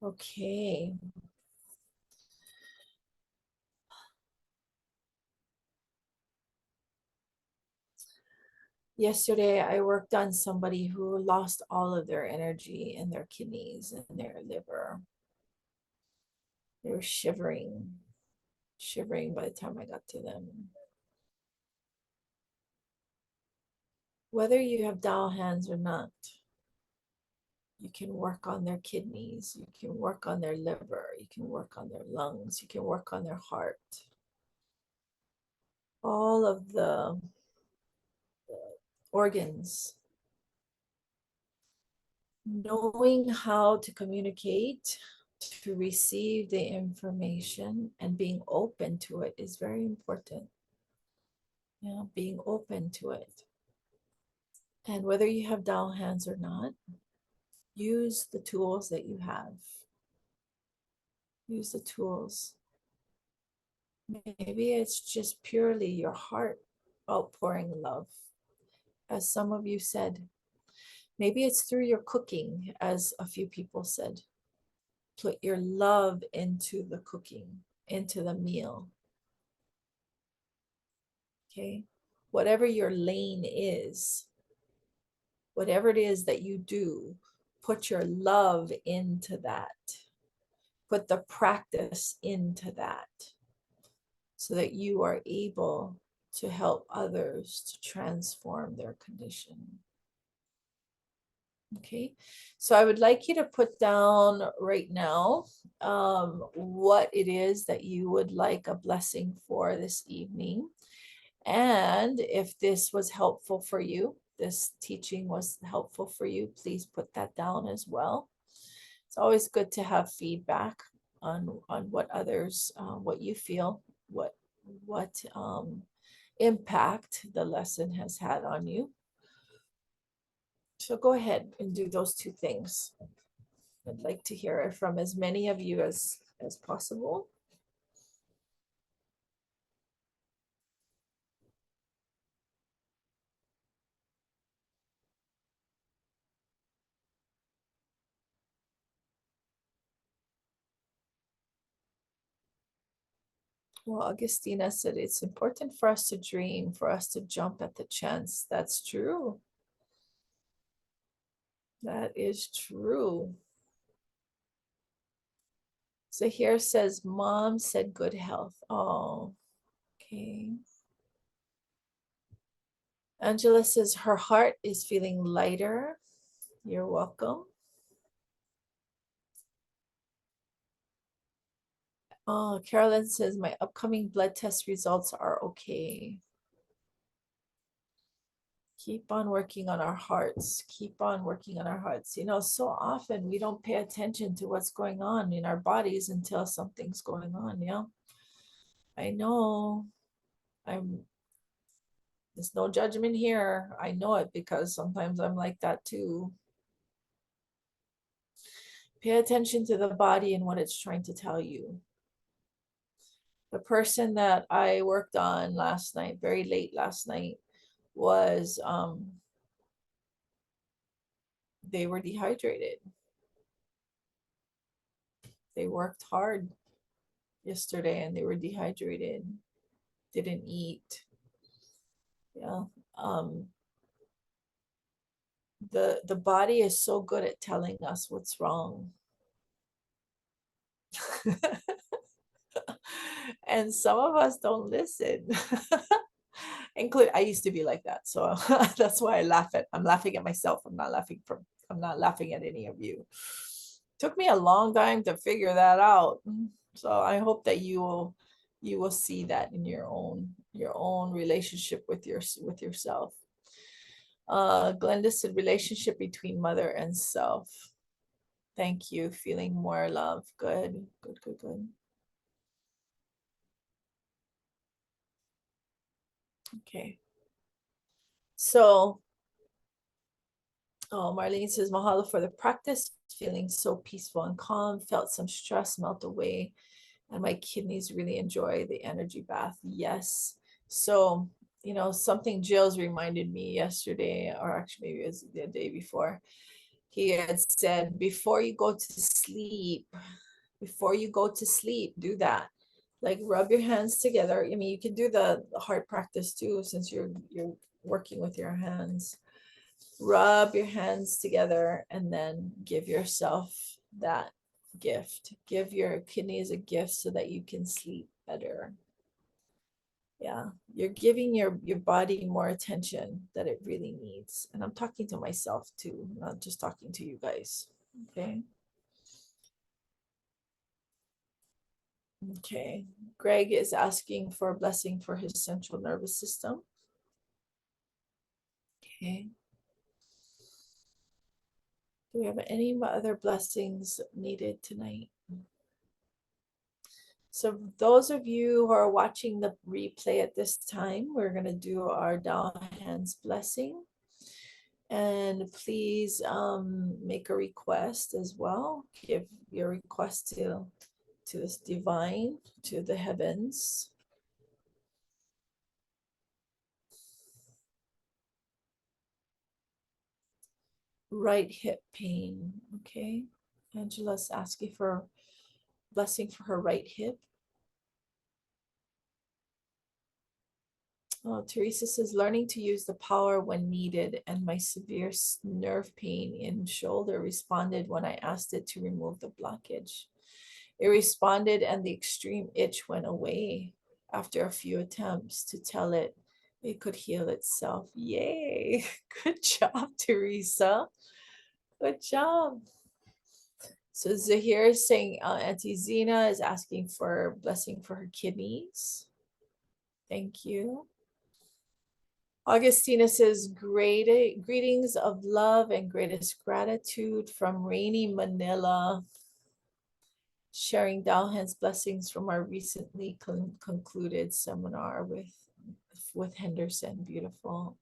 Okay, Yesterday, I worked on somebody who lost all of their energy in their kidneys and their liver. They were shivering by the time I got to them. Whether you have dowel hands or not, you can work on their kidneys, you can work on their liver, you can work on their lungs, you can work on their heart. All of the organs. Knowing how to communicate, to receive the information, and being open to it is very important. Yeah, being open to it. And whether you have dowel hands or not, use the tools that you have. Use the tools. Maybe it's just purely your heart outpouring love, as some of you said. Maybe it's through your cooking, as a few people said. Put your love into the cooking, into the meal. Okay? Whatever your lane is, whatever it is that you do, put your love into that. Put the practice into that so that you are able to help others to transform their condition. Okay, so I would like you to put down right now what it is that you would like a blessing for this evening. And if this was helpful for you, this teaching was helpful for you, please put that down as well. It's always good to have feedback on what others, what you feel, what impact the lesson has had on you. So go ahead and do those two things. I'd like to hear from as many of you as possible. Well, Augustina said it's important for us to dream, for us to jump at the chance. That's true. That is true. So here says, Mom said good health. Oh, okay. Angela says her heart is feeling lighter. You're welcome. Oh, Carolyn says my upcoming blood test results are okay. Keep on working on our hearts. Keep on working on our hearts. You know, so often we don't pay attention to what's going on in our bodies until something's going on. Yeah, I know. There's no judgment here. I know it because sometimes I'm like that too. Pay attention to the body and what it's trying to tell you. The person that I worked on last night, very late last night, was they were dehydrated. They worked hard yesterday and they were dehydrated, didn't eat. Yeah. The body is so good at telling us what's wrong. And some of us don't listen. I used to be like that, so that's why I'm laughing at myself. I'm not laughing at any of you. Took me a long time to figure that out. So I hope that you will see that in your own relationship with yourself. Glenda said relationship between mother and self. Thank you. Feeling more love. Good. Okay. So, Marlene says, mahalo for the practice, feeling so peaceful and calm, felt some stress melt away, and my kidneys really enjoy the energy bath. Yes. So, you know, something Jill's reminded me yesterday, or actually maybe it was the day before. He had said, before you go to sleep, do that. Like rub your hands together. I mean, you can do the heart practice too, since you're working with your hands. Rub your hands together and then give yourself that gift. Give your kidneys a gift so that you can sleep better. Yeah, you're giving your body more attention that it really needs. And I'm talking to myself too, not just talking to you guys. Okay. Okay. Greg is asking for a blessing for his central nervous system. Okay. Do we have any other blessings needed tonight? So those of you who are watching the replay at this time, we're going to do our Tao Hands blessing. And please make a request as well. Give your request to this divine, to the heavens. Right hip pain. Okay. Angela's asking for blessing for her right hip. Oh, Teresa says, learning to use the power when needed, and my severe nerve pain in shoulder responded when I asked it to remove the blockage. It responded and the extreme itch went away after a few attempts to tell it it could heal itself. Yay! Good job, Teresa. Good job. So Zahir is saying Auntie Zena is asking for blessing for her kidneys. Thank you. Augustina says, greetings of love and greatest gratitude from rainy Manila. Sharing Tao Hands blessings from our recently concluded seminar with Henderson. Beautiful.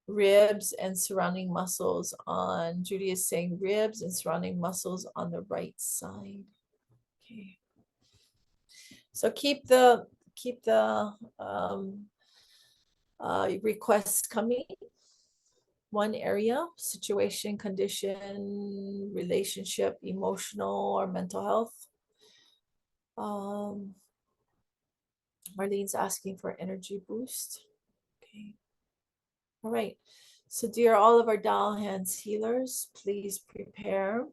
Ribs and surrounding muscles on, Judy is saying ribs and surrounding muscles on the right side. Okay. So keep the requests coming. One area, situation, condition, relationship, emotional or mental health. Marlene's asking for energy boost. Okay. All right. So dear all of our Tao Hands healers, please prepare.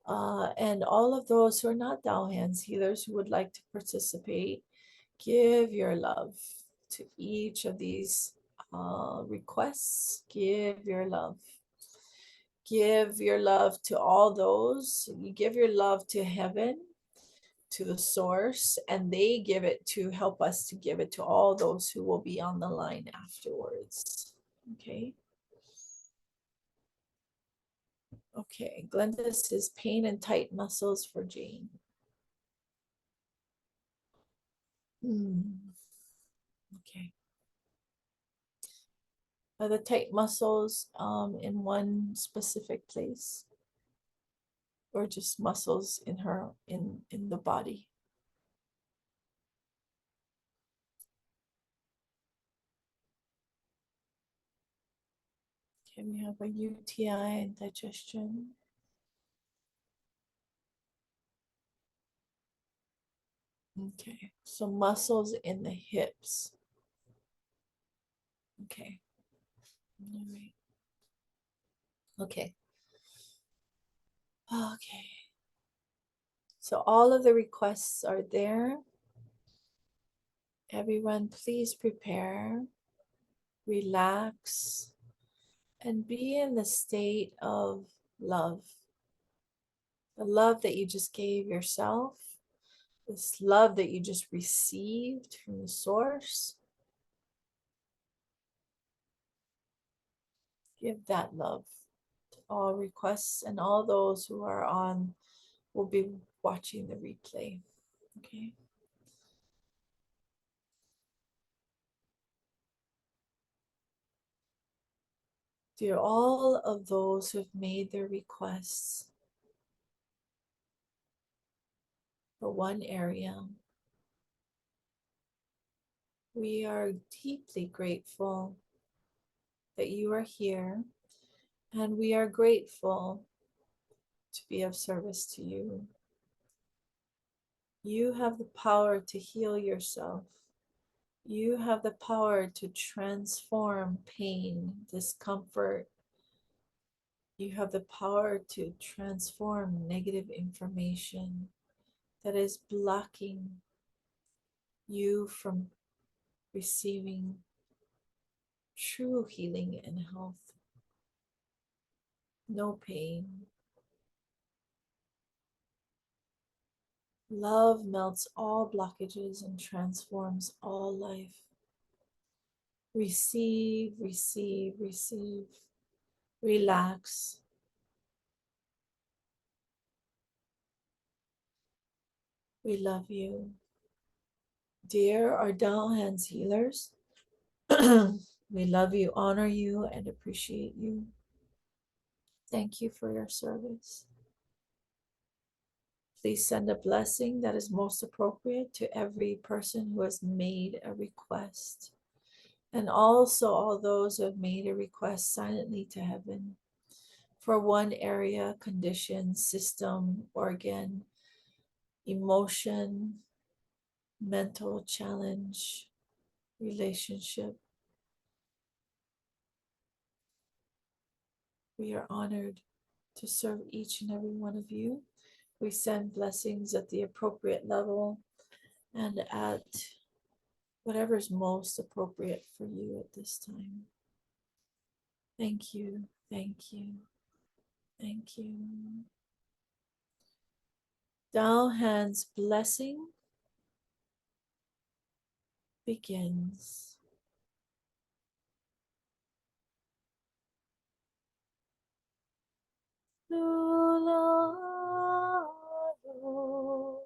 And all of those who are not Tao Hands healers who would like to participate, give your love to each of these requests. Give your love. Give your love to all those. You give your love to heaven, to the source, and they give it to help us to give it to all those who will be on the line afterwards. Okay. Okay, Glenda says pain and tight muscles for Jane. Okay. Are the tight muscles in one specific place, or just muscles in her in the body? Okay, we have a UTI and digestion. Okay, so muscles in the hips. Okay. All right. Okay. Okay. So all of the requests are there. Everyone, please prepare, relax, and be in the state of love. The love that you just gave yourself, this love that you just received from the source. Give that love to all requests, and all those who are on will be watching the replay. Okay. Dear all of those who have made their requests for one area, we are deeply grateful that you are here, and we are grateful to be of service to you. You have the power to heal yourself. You have the power to transform pain, discomfort. You have the power to transform negative information that is blocking you from receiving true healing and health. No pain. Love melts all blockages and transforms all life. Receive, receive, receive. Relax. We love you. Dear our Tao Hands healers, we love you, honor you, and appreciate you. Thank you for your service. Please send a blessing that is most appropriate to every person who has made a request. And also all those who have made a request silently to heaven for one area, condition, system, organ, emotion, mental challenge, relationship. We are honored to serve each and every one of you. We send blessings at the appropriate level and at whatever is most appropriate for you at this time. Thank you, thank you, thank you. Tao Hands blessing begins. Lula, lula,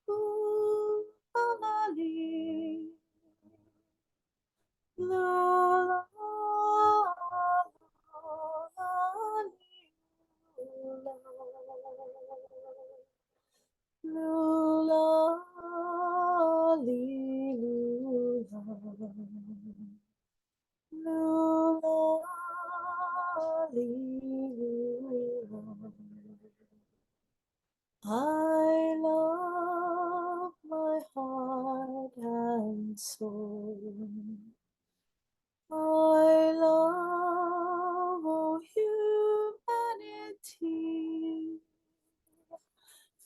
lula, lula, li. Lula, lula, lula, li, lula. Lula, lula. I love my heart and soul. I love all humanity.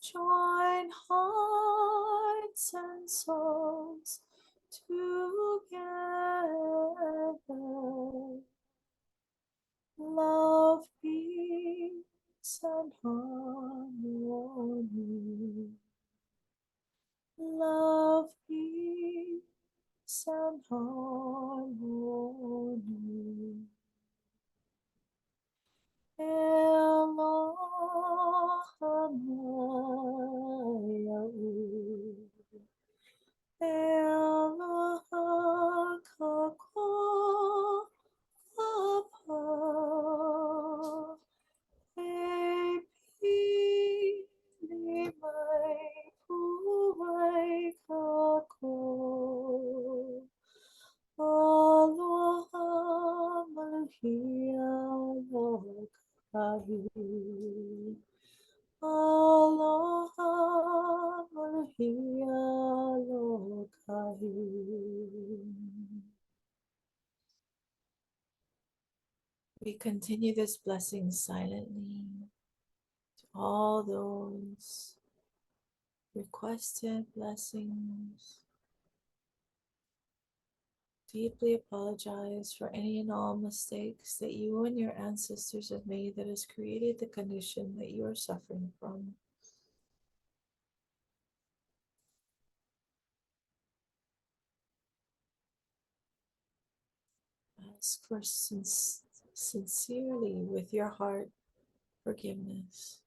Join hearts and souls together. Love, peace, and harmony. Love, peace, and harmony. Aloha, maluhia, lokahi. Aloha, maluhia, lokahi. We continue this blessing silently to all those requested blessings. Deeply apologize for any and all mistakes that you and your ancestors have made that has created the condition that you are suffering from. Ask for sincerely with your heart forgiveness.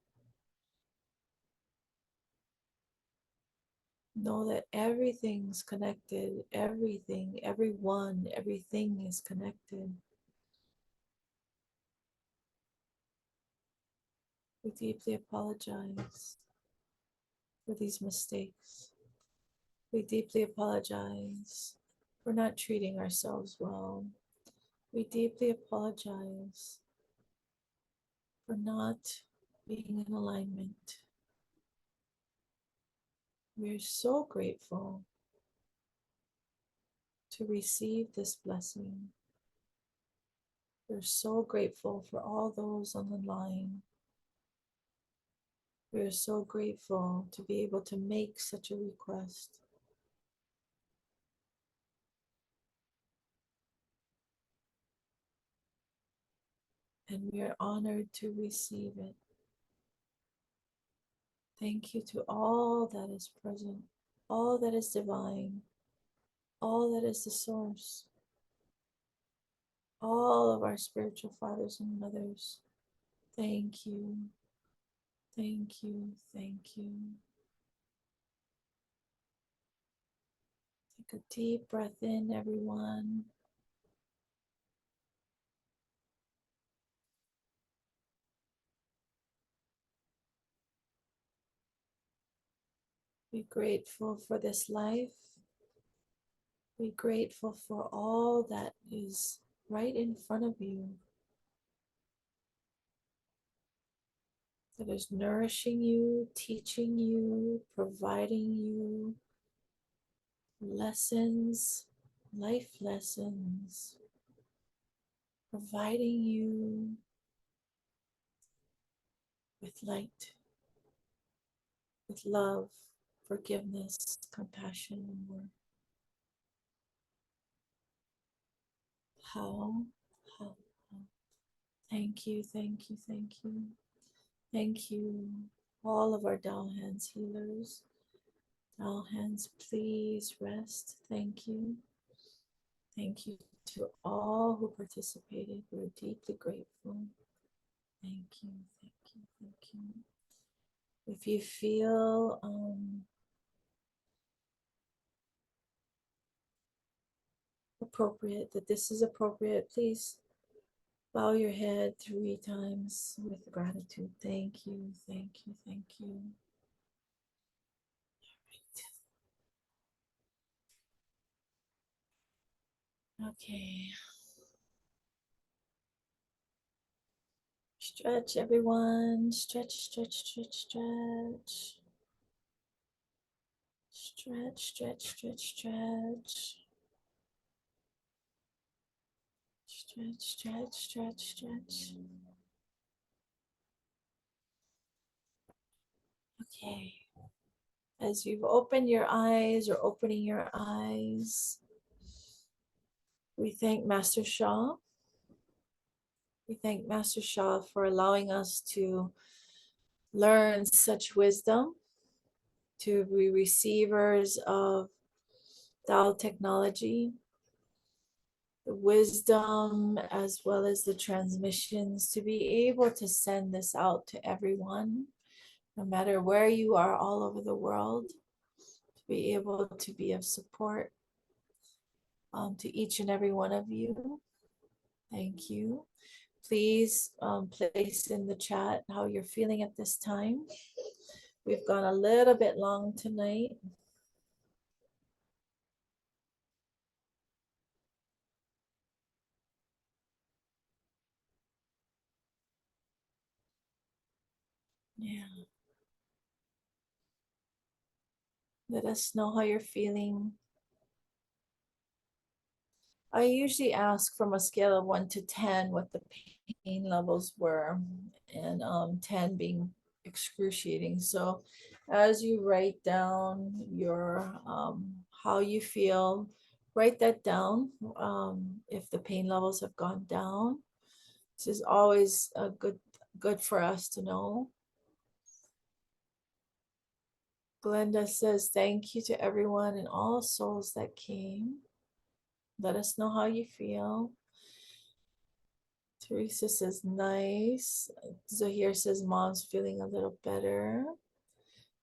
Know that everything's connected, everything, everyone, everything is connected. We deeply apologize for these mistakes. We deeply apologize for not treating ourselves well. We deeply apologize for not being in alignment. We're so grateful to receive this blessing. We're so grateful for all those on the line. We're so grateful to be able to make such a request. And we are honored to receive it. Thank you to all that is present, all that is divine, all that is the source, all of our spiritual fathers and mothers. Thank you, thank you, thank you. Take a deep breath in, everyone. Be grateful for this life. Be grateful for all that is right in front of you, that is nourishing you, teaching you, providing you lessons, life lessons, providing you with light, with love, forgiveness, compassion, and more. How? How? Thank you, thank you, thank you. Thank you, all of our Dao Hands healers. Dao Hands, please rest. Thank you. Thank you to all who participated. We're deeply grateful. Thank you, thank you, thank you. If you feel appropriate, that this is appropriate, please bow your head 3 times with gratitude. Thank you, thank you, thank you. Okay. Stretch, everyone. Stretch, stretch, stretch, stretch. Stretch, stretch, stretch, stretch. Stretch, stretch, stretch, stretch. Okay. As you've opened your eyes or opening your eyes, we thank Master Sha. We thank Master Sha for allowing us to learn such wisdom, to be receivers of Tao technology, the wisdom as well as the transmissions, to be able to send this out to everyone, no matter where you are all over the world, to be able to be of support to each and every one of you. Thank you. Please place in the chat how you're feeling at this time. We've gone a little bit long tonight. Yeah. Let us know how you're feeling. I usually ask from a scale of 1 to 10 what the pain levels were, and 10 being excruciating. So as you write down your how you feel, write that down. If the pain levels have gone down, this is always a good for us to know. Glenda says, thank you to everyone and all souls that came. Let us know how you feel. Teresa says, nice. Zahir says, mom's feeling a little better.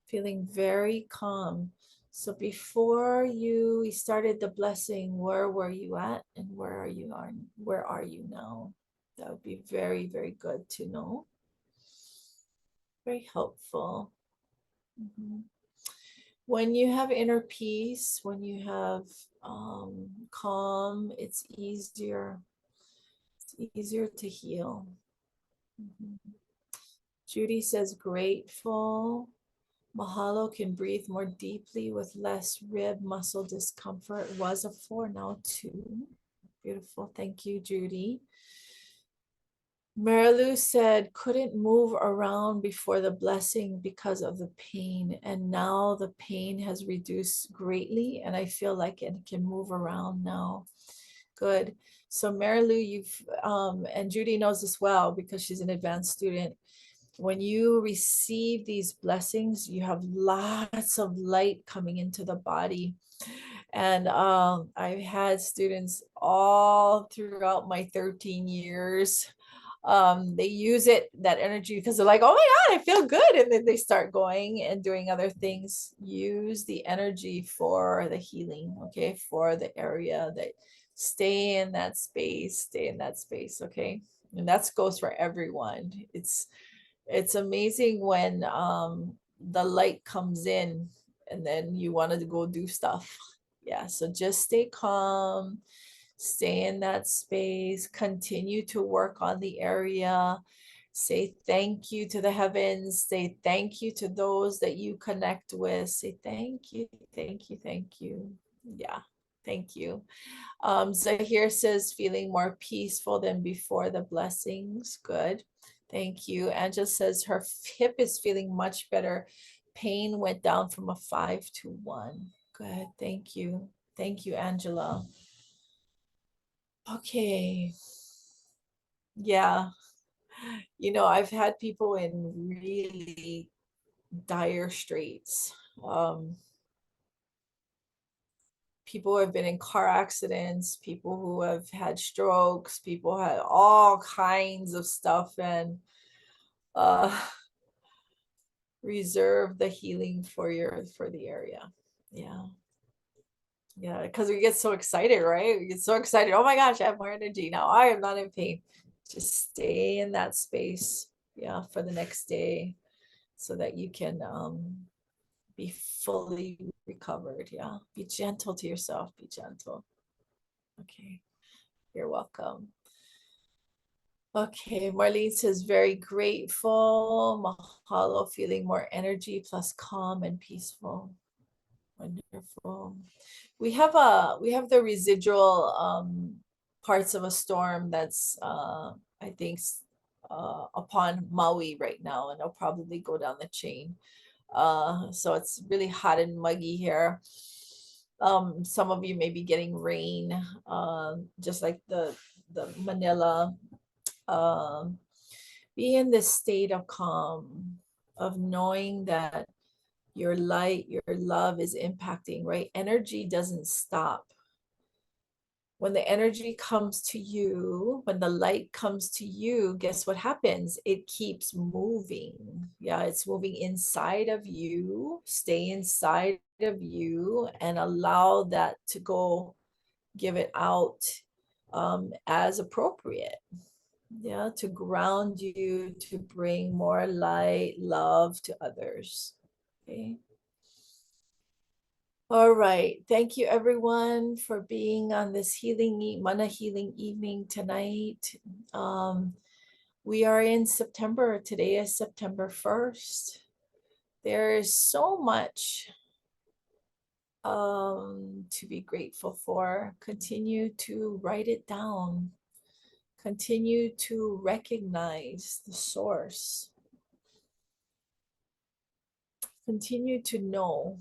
Feeling very calm. So before we started the blessing, where were you at and where are you now? That would be very, very good to know. Very helpful. When you have inner peace, when you have calm, it's easier to heal. Judy says grateful. Mahalo can breathe more deeply with less rib muscle discomfort. Was a 4, now 2. Beautiful. Thank you, Judy. Marilu said couldn't move around before the blessing because of the pain, and now the pain has reduced greatly and I feel like it can move around now. Good. So Marilu, you've and Judy knows this well because she's an advanced student. When you receive these blessings, you have lots of light coming into the body. And I've had students all throughout my 13 years. They use it, that energy, because they're like, oh my God, I feel good. And then they start going and doing other things. Use the energy for the healing, okay, for the area that stay in that space, okay? And that goes for everyone. It's amazing when the light comes in and then you want to go do stuff. Yeah, so just stay calm, stay in that space, continue to work on the area. Say thank you to the heavens. Say thank you to those that you connect with. Say thank you, thank you, thank you. Yeah, thank you. Zahir says feeling more peaceful than before the blessings. Good. Thank you. Angela says her hip is feeling much better. Pain went down from a 5 to 1. Good. Thank you. Thank you, Angela. Okay. Yeah. You know, I've had people in really dire straits. People who have been in car accidents, people who have had strokes, people had all kinds of stuff, and reserve the healing for the area. Yeah, because we get so excited, right? We get so excited. Oh my gosh, I have more energy now. I am not in pain. Just stay in that space, yeah, for the next day, so that you can be fully recovered. Yeah, be gentle to yourself. Be gentle. Okay, you're welcome. Okay, Marlene says very grateful. Mahalo, feeling more energy plus calm and peaceful. Wonderful. We have the residual parts of a storm that's I think upon Maui right now, and it'll probably go down the chain. So it's really hot and muggy here. Some of you may be getting rain, just like the Manila. Be in this state of calm, of knowing that your light, your love is impacting, right? Energy doesn't stop. When the energy comes to you, when the light comes to you, guess what happens? It keeps moving. Yeah, it's moving inside of you. Stay inside of you and allow that to go, give it out as appropriate. Yeah, to ground you, to bring more light, love to others. Okay. All right. Thank you, everyone, for being on this Mana Healing Evening tonight. We are in September. Today is September 1st. There is so much to be grateful for. Continue to write it down. Continue to recognize the source. Continue to know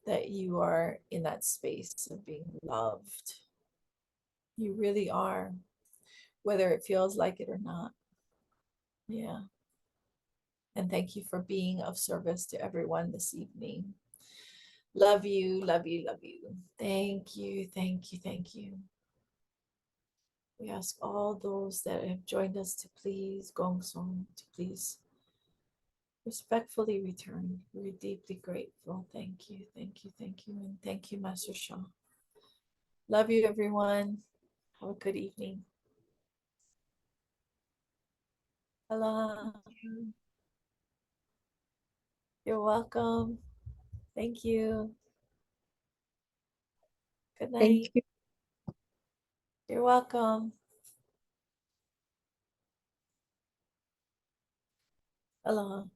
that you are in that space of being loved. You really are, whether it feels like it or not. Yeah. And thank you for being of service to everyone this evening. Love you, love you, love you. Thank you, thank you, thank you. We ask all those that have joined us to please, Gong Song, to please respectfully return. We're deeply grateful. Thank you, thank you, thank you. And thank you, Master Shah. Love you, everyone. Have a good evening. Hello. You're welcome. Thank you. Good night. Thank you. You're welcome. Aloha.